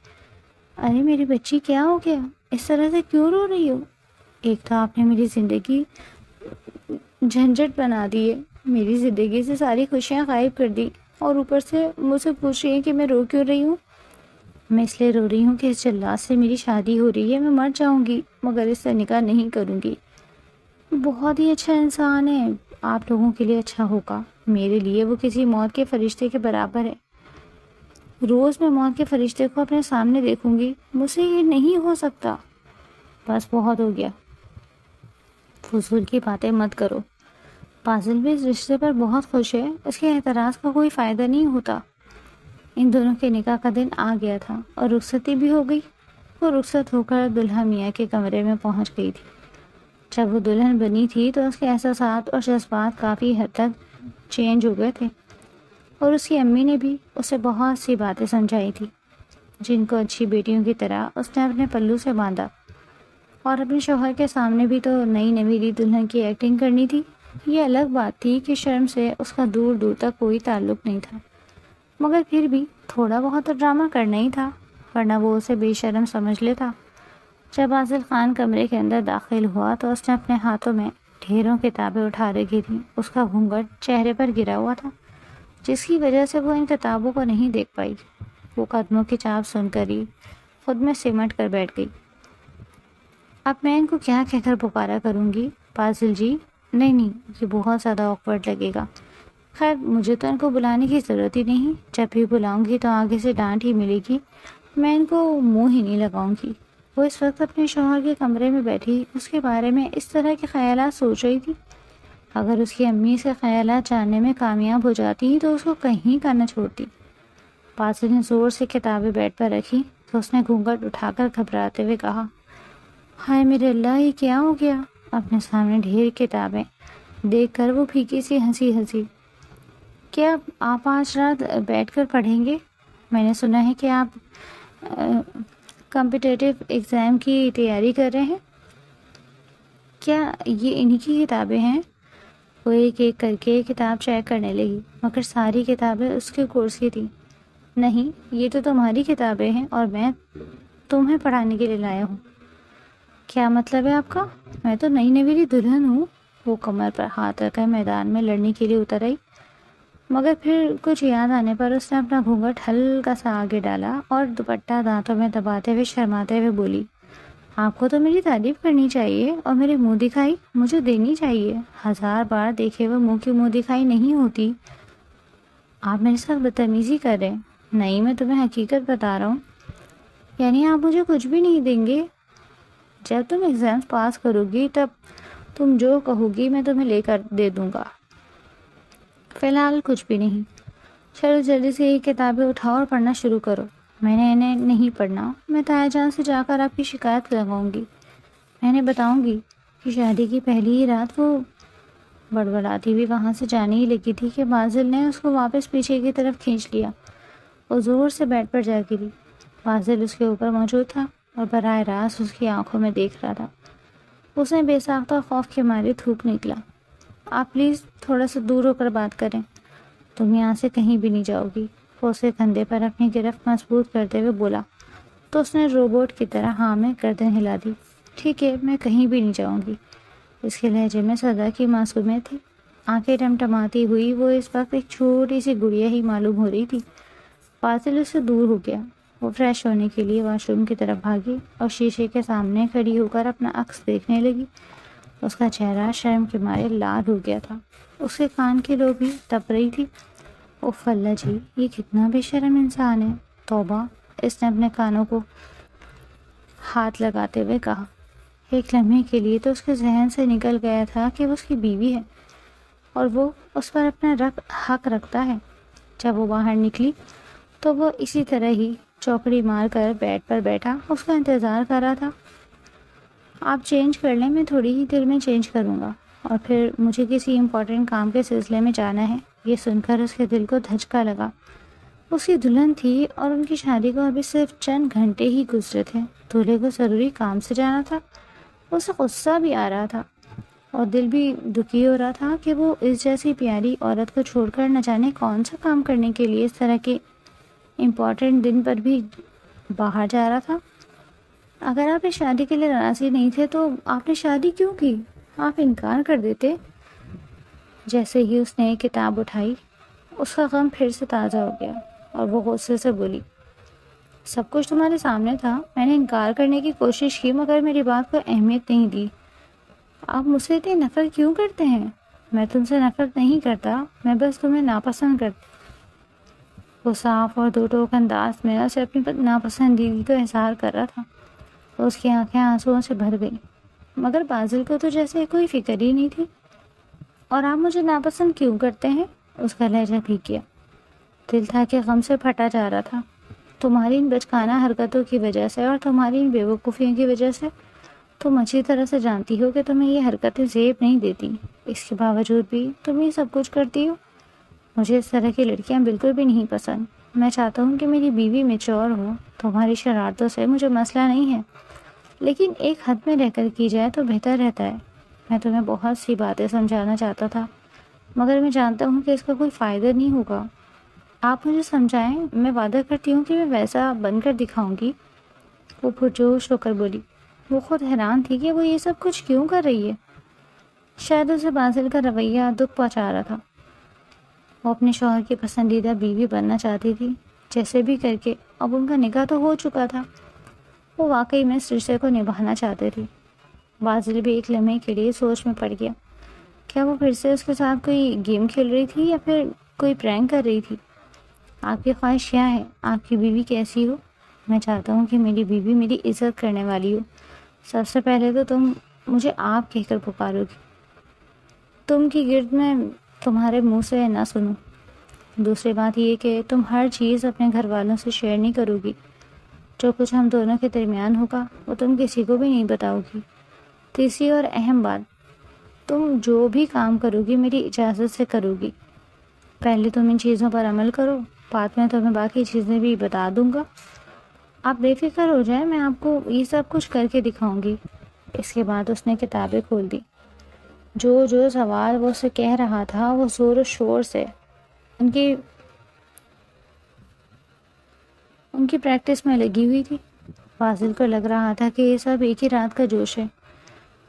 ارے میری بچی کیا ہو گیا؟ اس طرح سے کیوں رو رہی ہو؟ ایک تو آپ نے میری زندگی جھنجھٹ بنا دی ہے، میری زندگی سے ساری خوشیاں غائب کر دی اور اوپر سے مجھ سے پوچھ رہی ہیں کہ میں رو کیوں رہی ہوں. میں اس لیے رو رہی ہوں کہ اس جلاد سے میری شادی ہو رہی ہے. میں مر جاؤں گی مگر اس سے نکاح نہیں کروں گی. بہت ہی اچھا انسان ہے، آپ لوگوں کے لیے اچھا ہوگا. میرے لیے وہ کسی موت کے فرشتے کے برابر ہے. روز میں موت کے فرشتے کو اپنے سامنے دیکھوں گی. مجھ سے یہ نہیں ہو سکتا. بس بہت ہو گیا، فضول کی باتیں مت کرو. بازل بھی اس رشتے پر بہت خوش ہے. اس کے اعتراض کا کوئی فائدہ نہیں ہوتا. ان دونوں کے نکاح کا دن آ گیا تھا اور رخصتی بھی ہو گئی۔ وہ رخصت ہو کر دلہا میاں کے کمرے میں پہنچ گئی تھی۔ جب وہ دلہن بنی تھی تو اس کے احساسات اور جذبات کافی حد تک چینج ہو گئے تھے، اور اس کی امی نے بھی اسے بہت سی باتیں سمجھائی تھی جن کو اچھی بیٹیوں کی طرح اس نے اپنے پلو سے باندھا۔ اور اپنے شوہر کے سامنے بھی تو نئی نویلی دلہن کی ایکٹنگ کرنی تھی۔ یہ الگ بات تھی کہ شرم سے اس کا دور دور تک کوئی تعلق نہیں تھا، مگر پھر بھی تھوڑا بہت تو ڈرامہ کرنا ہی تھا، ورنہ وہ اسے بے شرم سمجھ لیتا۔ جب عادل خان کمرے کے اندر داخل ہوا تو اس نے اپنے ہاتھوں میں ڈھیروں کتابیں اٹھا رکھی تھیں۔ اس کا گھونگھٹ چہرے پر گرا ہوا تھا، جس کی وجہ سے وہ ان کتابوں کو نہیں دیکھ پائی۔ وہ قدموں کی چاپ سن کر ہی خود میں سمٹ کر بیٹھ گئی۔ اب میں ان کو کیا کہہ کر پکارا کروں گی؟ فاضل جی، نہیں، یہ بہت زیادہ آکورڈ لگے گا۔ خیر، مجھے تو ان کو بلانے کی ضرورت ہی نہیں، جب بھی بلاؤں گی تو آگے سے ڈانٹ ہی ملے گی، میں ان کو منہ ہی نہیں لگاؤں گی۔ وہ اس وقت اپنے شوہر کے کمرے میں بیٹھی اس کے بارے میں اس طرح کے خیالات سوچ رہی تھی۔ اگر اس کی امی سے خیالات جاننے میں کامیاب ہو جاتی تو اس کو کہیں کا نہ چھوڑتی۔ فاضل نے زور سے کتابیں بیڈ پر رکھی تو اس نے گھونگھٹ اٹھا کر گھبراتے ہوئے کہا، ہائے میرے اللہ، یہ کیا ہو گیا؟ اپنے سامنے ڈھیر کتابیں دیکھ کر وہ پھیکی سی ہنسی۔ کیا آپ آج رات بیٹھ کر پڑھیں گے؟ میں نے سنا ہے کہ آپ کمپٹیٹیو ایگزام کی تیاری کر رہے ہیں۔ کیا یہ انہی کی کتابیں ہیں؟ وہ ایک ایک کر کے کتاب چیک کرنے لگی، مگر ساری کتابیں اس کے کورس کی تھیں۔ نہیں، یہ تو تمہاری کتابیں ہیں اور میں تمہیں پڑھانے کے لیے لایا ہوں۔ کیا مطلب ہے آپ کا؟ میں تو نئی نویلی دلہن ہوں۔ وہ کمر پر ہاتھ رکھ کر میدان میں لڑنے کے لیے اتر آئی، مگر پھر کچھ یاد آنے پر اس نے اپنا گھونگھٹ ہلکا سا آگے ڈالا اور دوپٹہ دانتوں میں دباتے ہوئے شرماتے ہوئے بولی، آپ کو تو میری تعریف کرنی چاہیے اور میرے منہ دکھائی مجھے دینی چاہیے۔ 1000 بار دیکھے ہوئے منہ کی منہ دکھائی نہیں ہوتی۔ آپ میرے ساتھ بدتمیزی کر رہے ہیں۔ نہیں، میں تمہیں حقیقت بتا رہا ہوں۔ یعنی آپ مجھے کچھ بھی نہیں دیں گے؟ جب تم ایگزامس پاس کرو گی تب تم جو کہو گی میں تمہیں لے کر دے دوں گا۔ فی الحال کچھ بھی نہیں۔ چلو جلدی سے یہ کتابیں اٹھاؤ اور پڑھنا شروع کرو۔ میں نے انہیں نہیں پڑھنا، میں تایا جان سے جا کر آپ کی شکایت لگاؤں گی۔ میں نے بتاؤں گی کہ شادی کی پہلی ہی رات وہ بڑبڑاتی ہوئی وہاں سے جانے ہی لگی تھی کہ فاضل نے اس کو واپس پیچھے کی طرف کھینچ لیا۔ وہ زور سے بیڈ پر جا گری۔ فاضل اس کے اوپر موجود تھا اور براہ راست اس کی آنکھوں میں دیکھ رہا تھا۔ اس نے بے ساختہ خوف کے مارے تھوک نکلا۔ آپ پلیز تھوڑا سا دور ہو کر بات کریں، تم یہاں سے کہیں بھی نہیں جاؤ گی۔ وہ اسے کندھے پر اپنی گرفت مضبوط کرتے ہوئے بولا تو اس نے روبوٹ کی طرح ہاں میں گردن ہلا دی۔ ٹھیک ہے، میں کہیں بھی نہیں جاؤں گی۔ اس کے لہجے میں صدا کی معصومیت تھی۔ آنکھیں ٹمٹماتی ہوئی وہ اس وقت ایک چھوٹی سی گڑیا ہی معلوم ہو رہی تھی۔ فاضل اس سے دور ہو گیا۔ وہ فریش ہونے کے لیے واش روم کی طرف بھاگی اور شیشے کے سامنے کھڑی ہو کر اپنا عکس دیکھنے لگی۔ اس کا چہرہ شرم کے مارے لال ہو گیا تھا۔ اس کے کان کی لو بھی تپ رہی تھی۔ اوف اللہ جی، یہ کتنا بے شرم انسان ہے۔ توبہ، اس نے اپنے کانوں کو ہاتھ لگاتے ہوئے کہا۔ ایک لمحے کے لیے تو اس کے ذہن سے نکل گیا تھا کہ وہ اس کی بیوی ہے اور وہ اس پر اپنا حق رکھتا ہے۔ جب وہ باہر نکلی تو وہ اسی طرح ہی چوکڑی مار کر بیڈ پر بیٹھا اس کا انتظار کر رہا تھا۔ آپ چینج کر لیں، میں تھوڑی ہی دیر میں چینج کروں گا، اور پھر مجھے کسی امپورٹنٹ کام کے سلسلے میں جانا ہے۔ یہ سن کر اس کے دل کو دھچکا لگا۔ اس کی دلہن تھی اور ان کی شادی کو ابھی صرف چند گھنٹے ہی گزرے تھے۔ دولہے کو ضروری کام سے جانا تھا۔ اسے غصہ بھی آ رہا تھا اور دل بھی دکھی ہو رہا تھا کہ وہ اس جیسی پیاری عورت کو چھوڑ کر نہ جانے کون سا کام کرنے کے لیے اس طرح کے امپورٹنٹ دن پر بھی باہر جا رہا تھا۔ اگر آپ اس شادی کے لیے راضی نہیں تھے تو آپ نے شادی کیوں کی؟ آپ انکار کر دیتے۔ جیسے ہی اس نے ایک کتاب اٹھائی اس کا غم پھر سے تازہ ہو گیا اور وہ غصے سے بولی، سب کچھ تمہارے سامنے تھا، میں نے انکار کرنے کی کوشش کی مگر میری بات کو اہمیت نہیں دی۔ آپ مجھ سے اتنی نفرت کیوں کرتے ہیں؟ میں تم سے نفرت نہیں کرتا، میں بس تمہیں ناپسند کرتا۔ وہ صاف اور دو ٹوک انداز میں اسے اپنی ناپسندیدگی کا اظہار کر رہا تھا۔ اس کی آنکھیں آنسوؤں سے بھر گئیں، مگر فاضل کو تو جیسے کوئی فکر ہی نہیں تھی۔ اور آپ مجھے ناپسند کیوں کرتے ہیں؟ اس کا لہجہ بھیگ گیا۔ دل تھا کہ غم سے پھٹا جا رہا تھا۔ تمہاری ان بچکانہ حرکتوں کی وجہ سے اور تمہاری ان بیوقوفیوں کی وجہ سے تم اچھی طرح سے جانتی ہو کہ تمہیں یہ حرکتیں زیب نہیں دیتی، اس کے باوجود بھی تم یہ سب کچھ کرتی ہو۔ مجھے اس طرح کی لڑکیاں بالکل بھی نہیں پسند۔ میں چاہتا ہوں کہ میری بیوی میچور ہو۔ تمہاری شرارتوں سے مجھے مسئلہ نہیں ہے، لیکن ایک حد میں رہ کر کی جائے تو بہتر رہتا ہے۔ میں تمہیں بہت سی باتیں سمجھانا چاہتا تھا، مگر میں جانتا ہوں کہ اس کا کوئی فائدہ نہیں ہوگا۔ آپ مجھے سمجھائیں، میں وعدہ کرتی ہوں کہ میں ویسا بن کر دکھاؤں گی۔ وہ پرجوش ہو کر بولی۔ وہ خود حیران تھی کہ وہ یہ سب کچھ کیوں کر رہی ہے۔ شاید اسے باسل کا رویہ دکھ پہنچا رہا تھا۔ وہ اپنے شوہر کی پسندیدہ بیوی بننا چاہتی تھی، جیسے بھی کر کے۔ اب ان کا نکاح تو ہو چکا تھا، وہ واقعی میں اس رشتے کو نبھانا چاہتے تھے۔ باسل بھی ایک لمحے کے لیے سوچ میں پڑ گیا۔ کیا وہ پھر سے اس کے ساتھ کوئی گیم کھیل رہی تھی یا پھر کوئی پرینک کر رہی تھی؟ آپ کی خواہش کیا ہے؟ آپ کی بیوی کیسی ہو؟ میں چاہتا ہوں کہ میری بیوی میری عزت کرنے والی ہو۔ سب سے پہلے تو تم مجھے آپ کہہ کر پکارو گی، تم کی گرد میں تمہارے منہ سے نہ سنوں۔ دوسری بات یہ کہ تم ہر چیز اپنے گھر والوں سے شیئر نہیں کرو گی۔ جو کچھ ہم دونوں کے درمیان ہوگا وہ تم کسی کو بھی نہیں بتاؤ گی۔ تیسری اور اہم بات، تم جو بھی کام کرو گی میری اجازت سے کرو گی۔ پہلے تم ان چیزوں پر عمل کرو، بعد میں تمہیں باقی چیزیں بھی بتا دوں گا۔ آپ بے فکر ہو جائیں، میں آپ کو یہ سب کچھ کر کے دکھاؤں گی۔ اس کے بعد اس نے کتابیں کھول دی۔ جو سوال وہ اسے کہہ رہا تھا وہ زور و شور سے ان کی پریکٹس میں لگی ہوئی تھی۔ فاضل کو لگ رہا تھا کہ یہ سب ایک ہی رات کا جوش ہے۔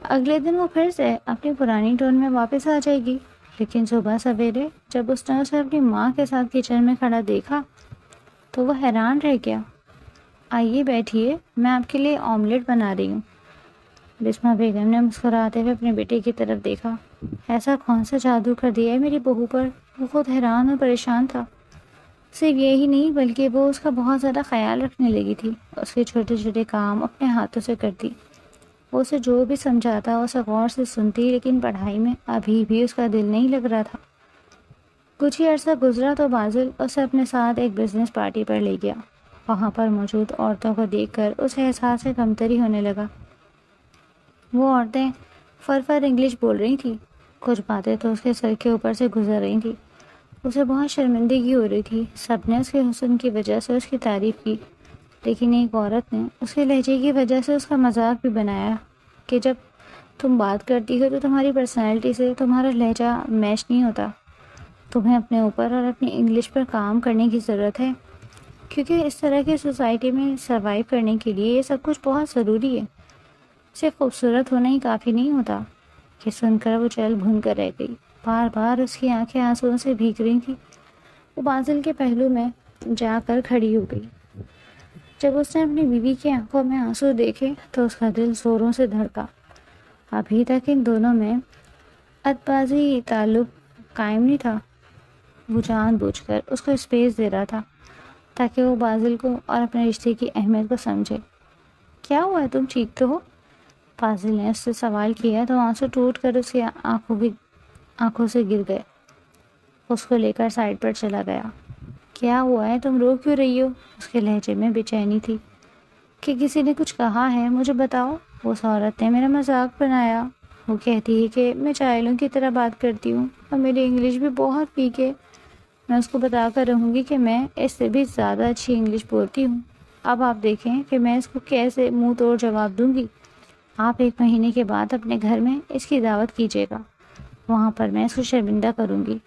اگلے دن وہ پھر سے اپنی پرانی ٹون میں واپس آ جائے گی، لیکن صبح سویرے جب اس نے اسے اپنی ماں کے ساتھ کچن میں کھڑا دیکھا تو وہ حیران رہ گیا۔ آئیے بیٹھیے، میں آپ کے لیے آملیٹ بنا رہی ہوں۔ بسمہ بیگم نے مسکراتے ہوئے اپنے بیٹے کی طرف دیکھا۔ ایسا کون سا جادو کر دیا ہے میری بہو پر؟ وہ خود حیران اور پریشان تھا۔ صرف یہی نہیں بلکہ وہ اس کا بہت زیادہ خیال رکھنے لگی تھی، اس کے چھوٹے چھوٹے کام اپنے ہاتھوں سے کرتی۔ وہ اسے جو بھی سمجھاتا اسے غور سے سنتی، لیکن پڑھائی میں ابھی بھی اس کا دل نہیں لگ رہا تھا۔ کچھ ہی عرصہ گزرا تو باسل اسے اپنے ساتھ ایک بزنس پارٹی پر لے گیا۔ وہاں پر موجود عورتوں کو دیکھ کر اسے احساس کمتری ہونے لگا۔ وہ عورتیں فر انگلش بول رہی تھیں، کچھ باتیں تو اس کے سر کے اوپر سے گزر رہی تھیں۔ اسے بہت شرمندگی ہو رہی تھی۔ سب نے اس کے حسن کی وجہ سے اس کی تعریف کی، لیکن ایک عورت نے اس کے لہجے کی وجہ سے اس کا مذاق بھی بنایا کہ جب تم بات کرتی ہو تو تمہاری پرسنالٹی سے تمہارا لہجہ میچ نہیں ہوتا۔ تمہیں اپنے اوپر اور اپنی انگلش پر کام کرنے کی ضرورت ہے، کیونکہ اس طرح کی سوسائٹی میں سروائیو کرنے کے لیے یہ سب کچھ بہت ضروری ہے۔ صرف خوبصورت ہونا ہی کافی نہیں ہوتا۔ یہ سن کر وہ چل بھن کر رہ گئی۔ بار بار اس کی آنکھیں آنسوؤں سے بھیگ رہی تھیں۔ وہ باسل کے پہلو میں جا کر کھڑی ہو گئی۔ جب اس نے اپنی بیوی کی آنکھوں میں آنسو دیکھے تو اس کا دل زوروں سے دھڑکا۔ ابھی تک ان دونوں میں ادبازی تعلق قائم نہیں تھا۔ وہ جان بوجھ کر اس کو اسپیس دے رہا تھا تاکہ وہ باسل کو اور اپنے رشتے کی اہمیت کو سمجھے۔ کیا ہوا ہے، تم ٹھیک تو ہو؟ باسل نے اس سے سوال کیا تو آنسو ٹوٹ کر اس کی آنکھوں سے گر گئے۔ اس کو لے کر سائڈ پر چلا گیا۔ کیا ہوا ہے، تم رو کیوں رہی ہو؟ اس کے لہجے میں بے چینی تھی۔ کہ کسی نے کچھ کہا ہے، مجھے بتاؤ۔ اس عورت نے میرا مذاق بنایا۔ وہ کہتی ہے کہ میں چائلوں کی طرح بات کرتی ہوں اور میری انگلش بھی بہت ویک ہے۔ میں اس کو بتا کر رہوں گی کہ میں اس سے بھی زیادہ اچھی انگلش بولتی ہوں۔ اب آپ دیکھیں کہ میں اس کو کیسے منہ توڑ جواب دوں گی۔ آپ 1 مہینے کے بعد اپنے گھر میں اس کی دعوت کیجیے گا، وہاں پر میں اس کو شرمندہ کروں گی۔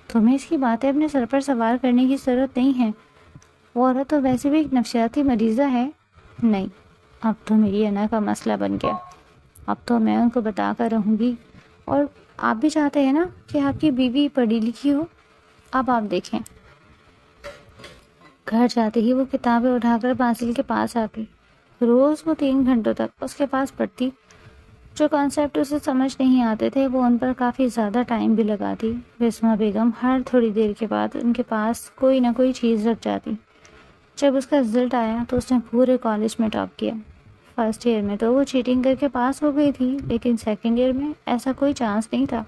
تمہیں اس کی باتیں اپنے سر پر سوار کرنے کی ضرورت نہیں ہے۔ وہ عورت تو ویسے بھی ایک نفسیاتی مریضہ ہے۔ نہیں، اب تو میری انا کا مسئلہ بن گیا۔ اب تو میں ان کو بتا کر رہوں گی، اور آپ بھی چاہتے ہیں نا کہ آپ کی بیوی پڑھی لکھی ہو۔ اب آپ دیکھیں۔ گھر جاتے ہی وہ کتابیں اٹھا کر باسل کے پاس آ گئی۔ روز وہ 3 گھنٹوں تک اس کے پاس پڑھتی۔ جو کانسیپٹ اسے سمجھ نہیں آتے تھے وہ ان پر کافی زیادہ ٹائم بھی لگاتی۔ بسمہ بیگم ہر تھوڑی دیر کے بعد ان کے پاس کوئی نہ کوئی چیز رکھ جاتی۔ جب اس کا رزلٹ آیا تو اس نے پورے کالج میں ٹاپ کیا۔ فرسٹ ایئر میں تو وہ چیٹنگ کر کے پاس ہو گئی تھی، لیکن سیکنڈ ایئر میں ایسا کوئی چانس نہیں تھا۔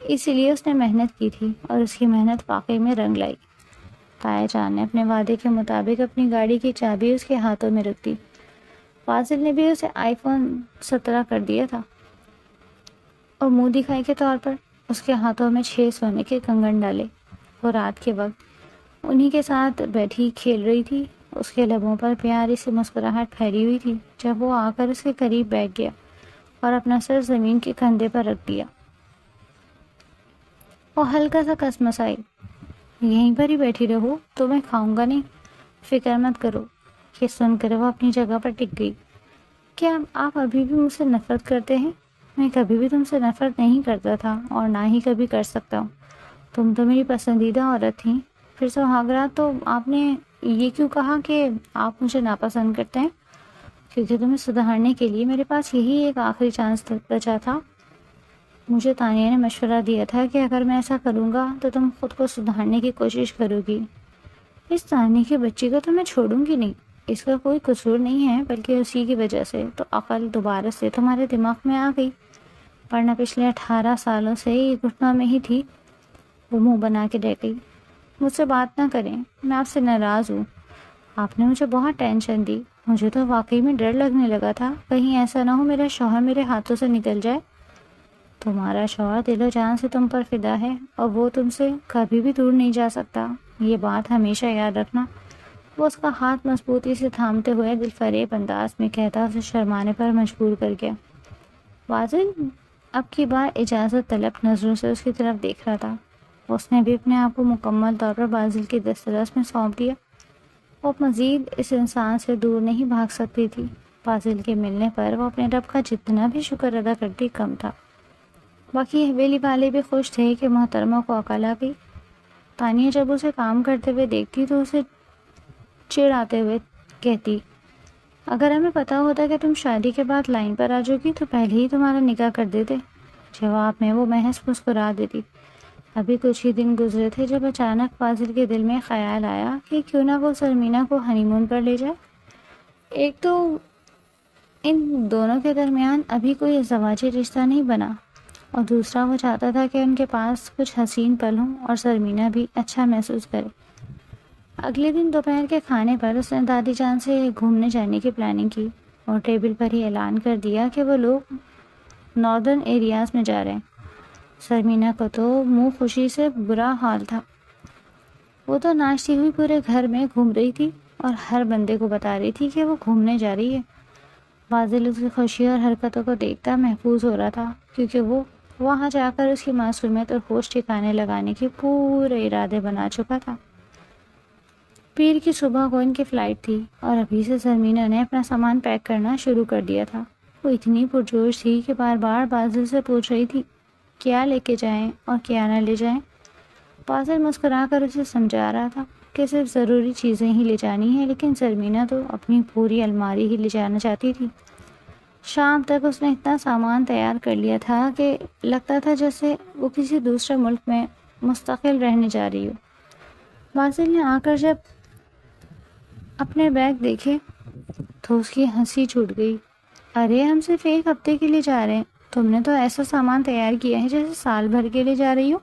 اسی لیے اس نے محنت کی تھی اور اس کی محنت واقعی میں رنگ لائی۔ تایا جان نے اپنے وعدے کے مطابق اپنی گاڑی کی چابی اس کے ہاتھوں میں رکھ دی۔ فاضل نے بھی اسے آئی فون 17 کر دیا تھا اور منہ دکھائی کے طور پر اس کے ہاتھوں میں 6 سونے کے کنگن ڈالے۔ وہ رات کے وقت انہی کے ساتھ بیٹھی کھیل رہی تھی۔ اس کے لبوں پر پیاری سی مسکراہٹ پھیلی ہوئی تھی جب وہ آ کر اس کے قریب بیٹھ گیا اور اپنا سر زمین کے کندھے پر رکھ دیا۔ وہ ہلکا سا کسمسائی، یہیں پر ہی بیٹھی رہو، تو میں کھاؤں گا نہیں، فکر مت کرو۔ یہ سن کر وہ اپنی جگہ پر ٹک گئی۔ کیا آپ ابھی بھی مجھ سے نفرت کرتے ہیں؟ میں کبھی بھی تم سے نفرت نہیں کرتا تھا اور نہ ہی کبھی کر سکتا ہوں۔ تم تو میری پسندیدہ عورت تھیں۔ پھر سہاگرات تو آپ نے یہ کیوں کہا کہ آپ مجھے ناپسند کرتے ہیں؟ کیونکہ تمہیں سدھارنے کے لیے میرے پاس یہی ایک آخری چانس بچا تھا۔ مجھے تانیہ نے مشورہ دیا تھا کہ اگر میں ایسا کروں گا تو تم خود کو سدھارنے کی کوشش کرو گی۔ اس تانیہ کی بچی کو تو میں چھوڑوں گی نہیں، اس کا کوئی قصور نہیں ہے، بلکہ اسی کی وجہ سے تو عقل دوبارہ سے تمہارے دماغ میں آ گئی، ورنہ پچھلے 18 سالوں سے یہ گھٹنوں میں ہی تھی۔ وہ منہ بنا کے رہ گئی۔ مجھ سے بات نہ کریں، میں آپ سے ناراض ہوں۔ آپ نے مجھے بہت ٹینشن دی، مجھے تو واقعی میں ڈر لگنے لگا تھا کہیں ایسا نہ ہو میرا شوہر میرے ہاتھوں سے نکل جائے۔ تمہارا شوہر دل و جان سے تم پر فدا ہے اور وہ تم سے کبھی بھی دور نہیں جا سکتا، یہ بات ہمیشہ یاد رکھنا۔ وہ اس کا ہاتھ مضبوطی سے تھامتے ہوئے دل فریب انداز میں کہتا اسے شرمانے پر مجبور کر گیا۔ فاضل اب کی بار اجازت طلب نظروں سے اس کی طرف دیکھ رہا تھا۔ اس نے بھی اپنے آپ کو مکمل طور پر فاضل کی دسترس میں سونپ دیا۔ وہ مزید اس انسان سے دور نہیں بھاگ سکتی تھی۔ فاضل کے ملنے پر وہ اپنے رب کا جتنا بھی شکر ادا کرتی کم تھا۔ باقی حویلی والے بھی خوش تھے کہ محترمہ کو عقل آ گئی۔ تانیہ جب اسے کام کرتے ہوئے دیکھتی تو اسے چڑ آتے ہوئے کہتی، اگر ہمیں پتا ہوتا کہ تم شادی کے بعد لائن پر آ جاؤ گی تو پہلے ہی تمہارا نکاح کر دیتے۔ جواب میں وہ محض مسکرا دیتی۔ ابھی کچھ ہی دن گزرے تھے جب اچانک فاضل کے دل میں خیال آیا کہ کیوں نہ وہ سرمینہ کو ہنی مون پر لے جائے۔ ایک تو ان دونوں کے درمیان ابھی کوئی ازدواجی رشتہ نہیں بنا، اور دوسرا وہ چاہتا تھا کہ ان کے پاس کچھ حسین پل ہوں اور سرمینہ بھی اچھا محسوس کرے۔ اگلے دن دوپہر کے کھانے پر اس نے دادی جان سے گھومنے جانے کی پلاننگ کی اور ٹیبل پر ہی اعلان کر دیا کہ وہ لوگ ناردرن ایریاز میں جا رہے ہیں۔ سرمینہ کو تو منہ خوشی سے برا حال تھا۔ وہ تو ناچتی ہوئی پورے گھر میں گھوم رہی تھی اور ہر بندے کو بتا رہی تھی کہ وہ گھومنے جا رہی ہے۔ فاضل اس کی خوشی اور حرکتوں کو دیکھتا محفوظ ہو رہا تھا، کیونکہ وہ وہاں جا کر اس کی معصومیت اور ہوش ٹھکانے لگانے کے پورے ارادے بنا چکا تھا۔ پیر کی صبح کو ان کی فلائٹ تھی اور ابھی سے سرمینہ نے اپنا سامان پیک کرنا شروع کر دیا تھا۔ وہ اتنی پرجوش تھی کہ بار بار فاضل سے پوچھ رہی تھی کیا لے کے جائیں اور کیا نہ لے جائیں۔ فاضل مسکرا کر اسے سمجھا رہا تھا کہ صرف ضروری چیزیں ہی لے جانی ہیں، لیکن سرمینہ تو اپنی پوری الماری ہی لے جانا چاہتی تھی۔ شام تک اس نے اتنا سامان تیار کر لیا تھا کہ لگتا تھا جیسے وہ کسی دوسرے ملک میں مستقل رہنے جا رہی ہو۔ فاضل نے آ کر جب اپنے بیگ دیکھے تو اس کی ہنسی چھوٹ گئی۔ ارے ہم صرف ایک ہفتے کے لیے جا رہے ہیں، تم نے تو ایسا سامان تیار کیا ہے جیسے سال بھر کے لیے جا رہی ہو۔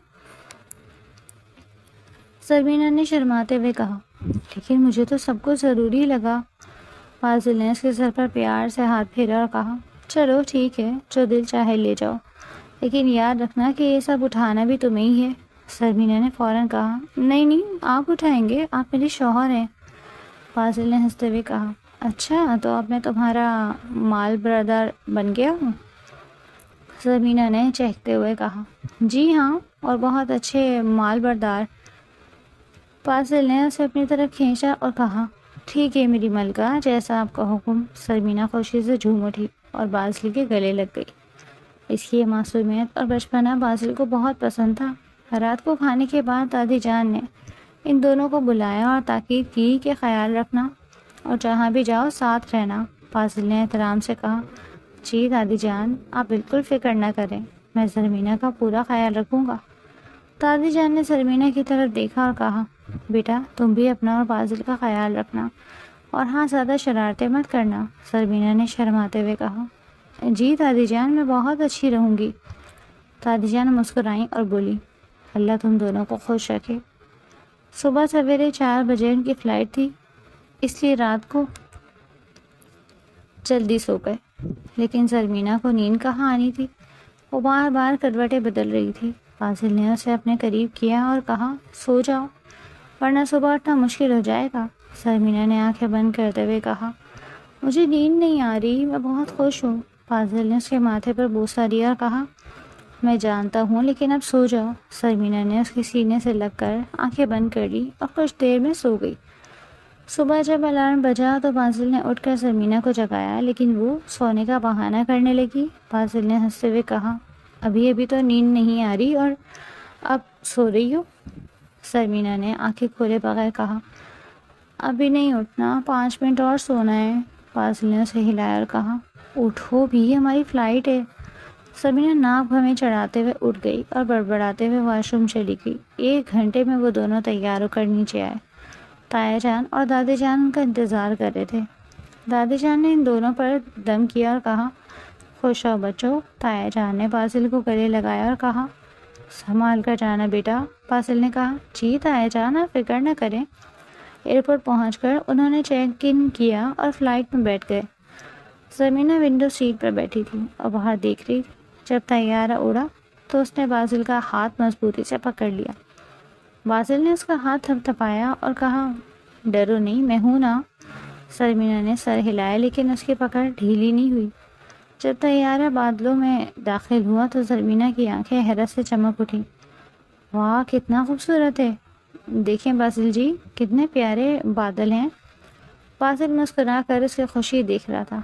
سرمینہ نے شرماتے ہوئے کہا، لیکن مجھے تو سب کچھ ضروری لگا۔ فاضل نے اس کے سر پر پیار سے ہاتھ پھیرا اور کہا، چلو ٹھیک ہے، جو دل چاہے لے جاؤ، لیکن یاد رکھنا کہ یہ سب اٹھانا بھی تمہیں ہی ہے۔ سرمینہ نے فوراً کہا، نہیں آپ اٹھائیں گے، آپ میرے شوہر ہیں۔ فاضل نے ہنستے ہوئے کہا، اچھا تو اب میں تمہارا مال بردار بن گیا ہوں؟ سرمینہ نے چہکتے ہوئے کہا، جی ہاں، اور بہت اچھے مال بردار۔ فاضل نے اسے اپنی طرف کھینچا اور کہا، ٹھیک ہے میری ملکہ، جیسا آپ کا حکم۔ سرمینہ خوشی سے جھوم اٹھی اور فاضل کے گلے لگ گئی۔ اس کی یہ معصومیت اور بچپنا فاضل کو بہت پسند تھا۔ رات کو کھانے کے بعد دادی جان نے ان دونوں کو بلایا اور تاکید کی کہ خیال رکھنا اور جہاں بھی جاؤ ساتھ رہنا۔ فاضل نے احترام سے کہا، جی دادی جان، آپ بالکل فکر نہ کریں، میں سرمینہ کا پورا خیال رکھوں گا۔ دادی جان نے سرمینہ کی طرف دیکھا اور کہا، بیٹا تم بھی اپنا اور فاضل کا خیال رکھنا، اور ہاں زیادہ شرارتیں مت کرنا۔ سرمینہ نے شرماتے ہوئے کہا، جی دادی جان، میں بہت اچھی رہوں گی۔ دادی جان مسکرائیں اور بولی، اللہ تم دونوں کو خوش رکھے۔ صبح سویرے 4 بجے ان کی فلائٹ تھی، اس لیے رات کو جلدی سو گئے۔ لیکن زرمینہ کو نیند کہاں آنی تھی، وہ بار بار کروٹیں بدل رہی تھی۔ فاضل نے اسے اپنے قریب کیا اور کہا سو جاؤ ورنہ صبح اٹھنا مشکل ہو جائے گا۔ زرمینہ نے آنکھیں بند کرتے ہوئے کہا مجھے نیند نہیں آ رہی، میں بہت خوش ہوں۔ فاضل نے اس کے ماتھے پر بوسہ دیا اور کہا میں جانتا ہوں، لیکن اب سو جاؤ۔ زرمینہ نے اس کے سینے سے لگ کر آنکھیں بند کر لی اور کچھ دیر میں سو گئی۔ صبح جب الارم بجا تو فاضل نے اٹھ کر زرمینہ کو جگایا، لیکن وہ سونے کا بہانہ کرنے لگی۔ فاضل نے ہنستے ہوئے کہا ابھی تو نیند نہیں آ رہی اور اب سو رہی ہو؟ زرمینہ نے آنکھیں کھولے بغیر کہا ابھی نہیں اٹھنا، 5 منٹ اور سونا ہے۔ فاضل نے اسے ہلایا اور کہا اٹھو بھی، ہماری فلائٹ ہے۔ زرمینہ ناک بھویں چڑھاتے ہوئے اٹھ گئی اور بڑبڑاتے ہوئے واش روم چلی گئی۔ 1 گھنٹے میں وہ دونوں تیار ہو کر نیچے آئے۔ تایا جان اور دادی جان ان کا انتظار کر رہے تھے۔ دادی جان نے ان دونوں پر دم کیا اور کہا خوش آؤ بچوں۔ تایا جان نے فاضل کو گلے لگایا اور کہا سنبھال کر جانا بیٹا۔ فاضل نے کہا جی تایا جان، آپ فکر نہ کریں۔ ایئرپورٹ پہنچ کر انہوں نے چیک ان کیا اور فلائٹ میں بیٹھ گئے۔ زرمینہ ونڈو سیٹ پر بیٹھی تھی اور باہر دیکھ رہی تھی۔ جب طیارہ اڑا تو اس نے فاضل کا ہاتھ مضبوطی سے پکڑ لیا۔ فاضل نے اس کا ہاتھ تھپتھپایا اور کہا ڈرو نہیں، میں ہوں نا۔ زرمینہ نے سر ہلایا لیکن اس کی پکڑ ڈھیلی نہیں ہوئی۔ جب طیارہ بادلوں میں داخل ہوا تو زرمینہ کی آنکھیں حیرت سے چمک اٹھیں۔ واہ کتنا خوبصورت ہے، دیکھیں فاضل جی کتنے پیارے بادل ہیں۔ فاضل مسکرا کر اس کی خوشی دیکھ رہا تھا۔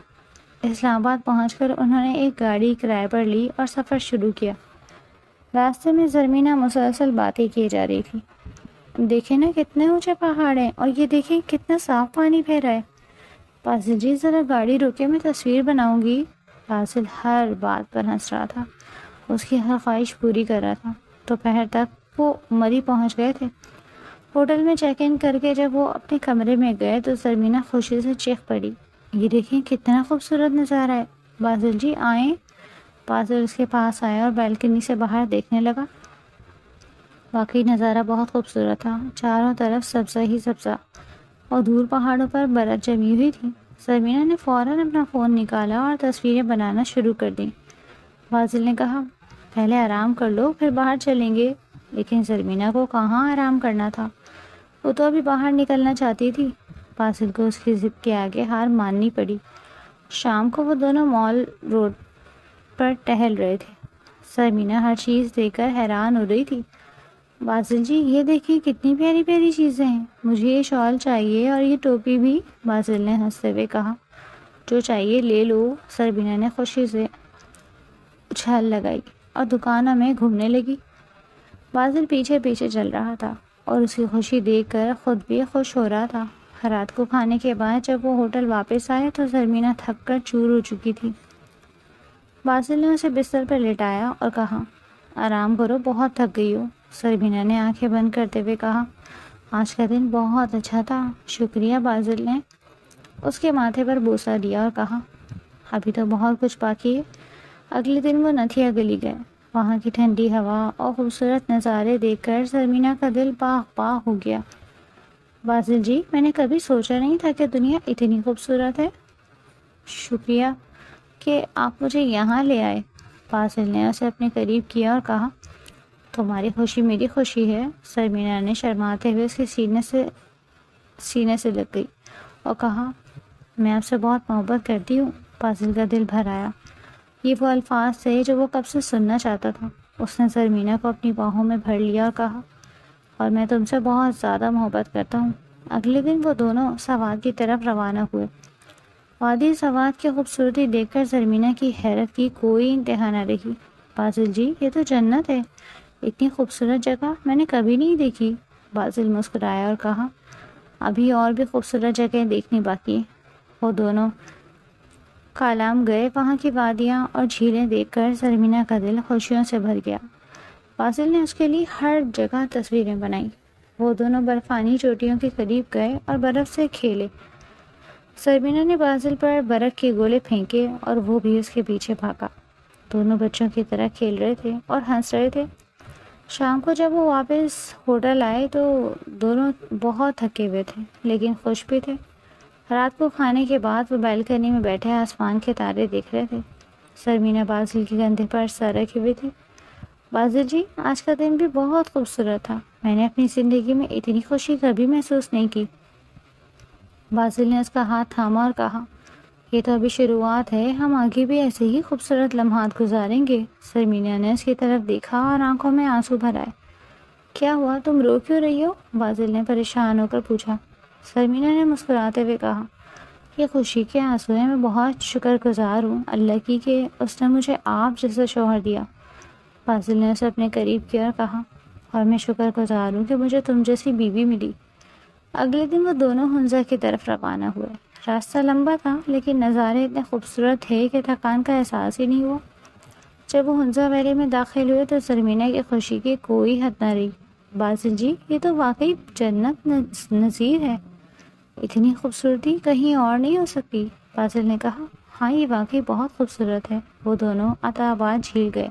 اسلام آباد پہنچ کر انہوں نے ایک گاڑی کرائے پر لی اور سفر شروع کیا۔ راستے میں زرمینہ مسلسل باتیں کیے جا رہی تھی۔ دیکھیں نا کتنے اونچے پہاڑ ہیں، اور یہ دیکھیں کتنا صاف پانی بہہ رہا ہے۔ فاضل جی ذرا گاڑی روکے، میں تصویر بناؤں گی۔ فاضل ہر بات پر ہنس رہا تھا، اس کی ہر خواہش پوری کر رہا تھا۔ دوپہر تک وہ مری پہنچ گئے تھے۔ ہوٹل میں چیک ان کر کے جب وہ اپنے کمرے میں گئے تو زرمینہ خوشی سے چیخ پڑی یہ دیکھیں کتنا خوبصورت نظارہ ہے، فاضل جی آئیں۔ فاضل اس کے پاس آیا اور بالکنی سے باہر دیکھنے لگا۔ واقعی نظارہ بہت خوبصورت تھا، چاروں طرف سبزہ ہی سبزہ اور دور پہاڑوں پر برف جمی ہوئی تھی۔ زرمینہ نے فوراً اپنا فون نکالا اور تصویریں بنانا شروع کر دیں۔ فاضل نے کہا پہلے آرام کر لو پھر باہر چلیں گے، لیکن زرمینہ کو کہاں آرام کرنا تھا، وہ تو ابھی باہر نکلنا چاہتی تھی۔ فاضل کو اس کی ضد کے آگے ہار ماننی پڑی۔ شام کو وہ دونوں مال روڈ پر ٹہل رہے تھے۔ زرمینہ ہر چیز دیکھ کر حیران ہو رہی تھی۔ فاضل جی یہ دیکھیں کتنی پیاری پیاری چیزیں ہیں، مجھے یہ شال چاہیے اور یہ ٹوپی بھی۔ فاضل نے ہنستے ہوئے کہا جو چاہیے لے لو۔ زرمینہ نے خوشی سے اچھال لگائی اور دکانوں میں گھومنے لگی۔ فاضل پیچھے پیچھے چل رہا تھا اور اس کی خوشی دیکھ کر خود بھی خوش ہو رہا تھا۔ رات کو کھانے کے بعد جب وہ ہوٹل واپس آئے تو زرمینہ تھک کر چور ہو چکی تھی۔ فاضل نے اسے بستر پر لٹایا اور کہا آرام کرو، بہت تھک گئی ہو۔ زرمینہ نے آنکھیں بند کرتے ہوئے کہا آج کا دن بہت اچھا تھا، شکریہ۔ فاضل نے اس کے ماتھے پر بوسہ دیا اور کہا ابھی تو بہت کچھ باقی ہے۔ اگلے دن وہ نتھیا گلی گئے۔ وہاں کی ٹھنڈی ہوا اور خوبصورت نظارے دیکھ کر زرمینہ کا دل باغ باغ ہو گیا۔ فاضل جی میں نے کبھی سوچا نہیں تھا کہ دنیا اتنی خوبصورت ہے، شکریہ کہ آپ مجھے یہاں لے آئے۔ فاضل نے اسے اپنے قریب کیا اور کہا تمہاری خوشی میری خوشی ہے۔ زرمینہ نے شرماتے ہوئے اس کے سینے سے لگ گئی اور کہا میں آپ سے بہت محبت کرتی ہوں۔ فاضل کا دل بھر آیا، یہ وہ الفاظ تھے جو وہ کب سے سننا چاہتا تھا۔ اس نے زرمینہ کو اپنی باہوں میں بھر لیا اور کہا اور میں تم سے بہت زیادہ محبت کرتا ہوں۔ اگلے دن وہ دونوں سوات کی طرف روانہ ہوئے۔ وادی سوات کی خوبصورتی دیکھ کر زرمینہ کی حیرت کی کوئی انتہا نہ رہی۔ فاضل جی یہ تو جنت ہے، اتنی خوبصورت جگہ میں نے کبھی نہیں دیکھی۔ فاضل مسکرایا اور کہا ابھی اور بھی خوبصورت جگہیں دیکھنی باقی ہیں۔ وہ دونوں کالام گئے، وہاں کی وادیاں اور جھیلیں دیکھ کر زرمینہ کا دل خوشیوں سے بھر گیا۔ فاضل نے اس کے لیے ہر جگہ تصویریں بنائیں۔ وہ دونوں برفانی چوٹیوں کے قریب گئے اور برف سے کھیلے۔ زرمینہ نے فاضل پر برف کے گولے پھینکے اور وہ بھی اس کے پیچھے بھاگا۔ دونوں بچوں کی طرح کھیل رہے تھے اور ہنس رہے تھے۔ شام کو جب وہ واپس ہوٹل آئے تو دونوں بہت تھکے ہوئے تھے لیکن خوش بھی تھے۔ رات کو کھانے کے بعد وہ بالکنی میں بیٹھے آسمان کے تارے دیکھ رہے تھے۔ سرمینا بازل کے کندھے پر سر رکھے ہوئے تھی۔ بازل جی، آج کا دن بھی بہت خوبصورت تھا، میں نے اپنی زندگی میں اتنی خوشی کبھی محسوس نہیں کی۔ بازل نے اس کا ہاتھ تھاما اور کہا، یہ تو ابھی شروعات ہے، ہم آگے بھی ایسے ہی خوبصورت لمحات گزاریں گے۔ سرمینا نے اس کی طرف دیکھا اور آنکھوں میں آنسو بھر آئے۔ کیا ہوا، تم رو کیوں رہی ہو؟ بازل نے پریشان ہو کر پوچھا۔ سرمینا نے مسکراتے ہوئے کہا، یہ خوشی کے آنسو ہیں، میں بہت شکر گزار ہوں اللہ کی کہ اس نے مجھے آپ جیسا شوہر دیا۔ بازل نے اسے اپنے قریب کیا اور کہا، اور میں شکر گزار ہوں کہ مجھے تم جیسی بیوی ملی۔ اگلے دن وہ دونوں ہنزا کی طرف روانہ ہوئے۔ راستہ لمبا تھا لیکن نظارے اتنے خوبصورت تھے کہ تھکان کا احساس ہی نہیں ہوا۔ جب وہ ہنزا ویلی میں داخل ہوئے تو سرمینا کی خوشی کی کوئی حد نہ رہی۔ بازل جی، یہ تو واقعی جنت نظیر ہے، اتنی خوبصورتی کہیں اور نہیں ہو سکتی۔ بازل نے کہا، ہاں یہ واقعی بہت خوبصورت ہے۔ وہ دونوں عطا آباد جھیل گئے۔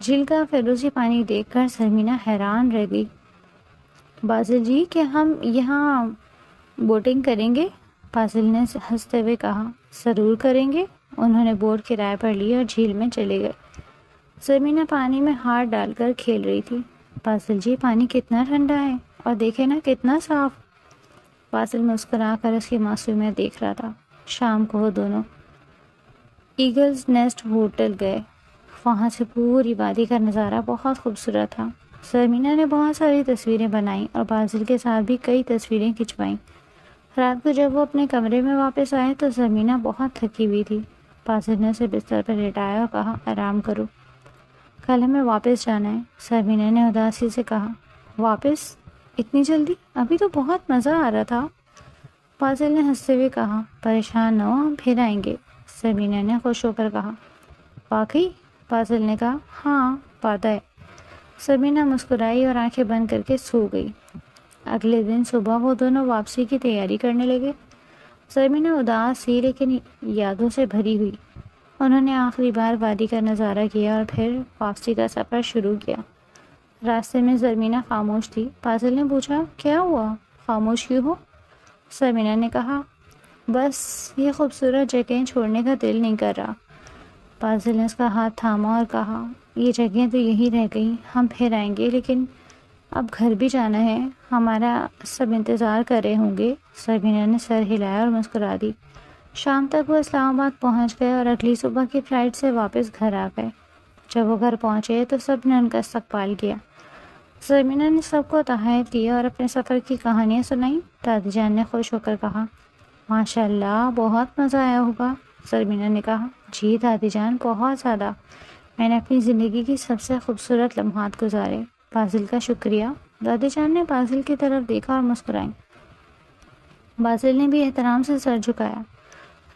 جھیل کا فیروزی پانی دیکھ کر سرمینا حیران رہ گئی۔ بازل جی، کیا ہم یہاں بوٹنگ کریں گے؟ بازل نے ہنستے ہوئے کہا، ضرور کریں گے۔ انہوں نے بوٹ کرائے پر لی اور جھیل میں چلے گئے۔ سرمینا پانی میں ہاتھ ڈال کر کھیل رہی تھی۔ بازل جی، پانی کتنا ٹھنڈا ہے اور دیکھے نا کتنا صاف۔ بازل مسکرا کر اس کی معصومیت دیکھ رہا تھا۔ شام کو وہ دونوں ایگلز نیسٹ ہوٹل گئے۔ وہاں سے پوری وادی کا نظارہ بہت خوبصورت تھا۔ سرمینا نے بہت ساری تصویریں بنائیں اور بازل کے ساتھ بھی کئی تصویریں کھنچوائیں۔ رات کو جب وہ اپنے کمرے میں واپس آئے تو سرمینا بہت تھکی ہوئی تھی۔ بازل نے اسے بستر پر لٹایا اور کہا، آرام کرو، کل ہمیں واپس جانا ہے۔ سرمینا نے اداسی سے کہا، واپس؟ اتنی جلدی؟ ابھی تو بہت مزہ آ رہا تھا۔ بازل نے ہنستے ہوئے کہا، پریشان نہ ہو، ہم پھر آئیں گے۔ سرمینا نے خوش ہو کر کہا، واقعی؟ بازل نے کہا، ہاں وعدہ ہے۔ سرمینا مسکرائی اور آنکھیں بند کر کے سو گئی۔ اگلے دن صبح وہ دونوں واپسی کی تیاری کرنے لگے۔ سرمینا اداس تھی لیکن یادوں سے بھری ہوئی۔ انہوں نے آخری بار وادی کا نظارہ کیا اور پھر واپسی کا سفر شروع کیا۔ راستے میں سرمینا خاموش تھی۔ بازل نے پوچھا، کیا ہوا، خاموش کیوں ہو؟ سرمینا نے کہا، بس یہ خوبصورت جگہیں چھوڑنے کا دل نہیں کر رہا۔ بازل نے اس کا ہاتھ تھاما اور کہا، یہ جگہیں تو یہی رہ گئی، ہم پھر آئیں گے لیکن اب گھر بھی جانا ہے، ہمارا سب انتظار کر رہے ہوں گے۔ سرمینا نے سر ہلایا اور مسکرا دی۔ شام تک وہ اسلام آباد پہنچ گئے اور اگلی صبح کی فلائٹ سے واپس گھر آ گئے۔ جب وہ گھر پہنچے تو سب نے ان کا استقبال کیا۔ سرمینا نے سب کو تحائف دیا اور اپنے سفر کی کہانیاں سنائیں۔ دادی جان نے خوش ہو کر کہا، ماشاء اللہ، بہت مزہ آیا ہوگا۔ سرمینا نے کہا، جی دادی جان، بہت زیادہ، میں نے اپنی زندگی کی سب سے خوبصورت لمحات گزارے۔ بازل کا شکریہ۔ دادی جان نے بازل کی طرف دیکھا اور مسکرائیں۔ بازل نے بھی احترام سے سر جھکایا۔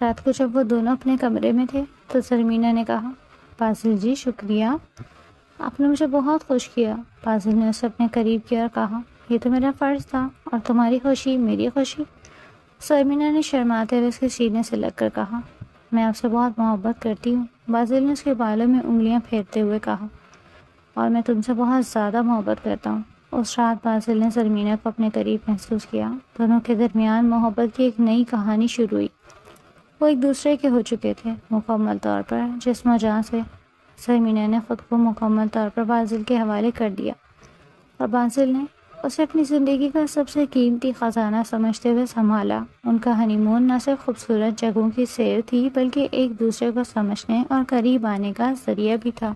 رات کو جب وہ دونوں اپنے کمرے میں تھے تو سرمینا نے کہا، بازل جی شکریہ، آپ نے مجھے بہت خوش کیا۔ بازل نے اسے اپنے قریب کیا اور کہا، یہ تو میرا فرض تھا، اور تمہاری خوشی میری خوشی۔ سرمینا نے شرماتے ہوئے اس کے سینے سے لگ کر کہا، میں آپ سے بہت محبت کرتی ہوں۔ بازل نے اس کے بالوں میں انگلیاں پھیرتے ہوئے کہا، اور میں تم سے بہت زیادہ محبت کرتا ہوں۔ اس رات بازل نے سرمینا کو اپنے قریب محسوس کیا۔ دونوں کے درمیان محبت کی ایک نئی کہانی شروع ہوئی۔ وہ ایک دوسرے کے ہو چکے تھے مکمل طور پر، جسم و جاں سے۔ سرمینا نے خود کو مکمل طور پر بازل کے حوالے کر دیا اور بازل نے اسے اپنی زندگی کا سب سے قیمتی خزانہ سمجھتے ہوئے سنبھالا۔ ان کا ہنی مون نہ صرف خوبصورت جگہوں کی سیر تھی بلکہ ایک دوسرے کو سمجھنے اور قریب آنے کا ذریعہ بھی تھا۔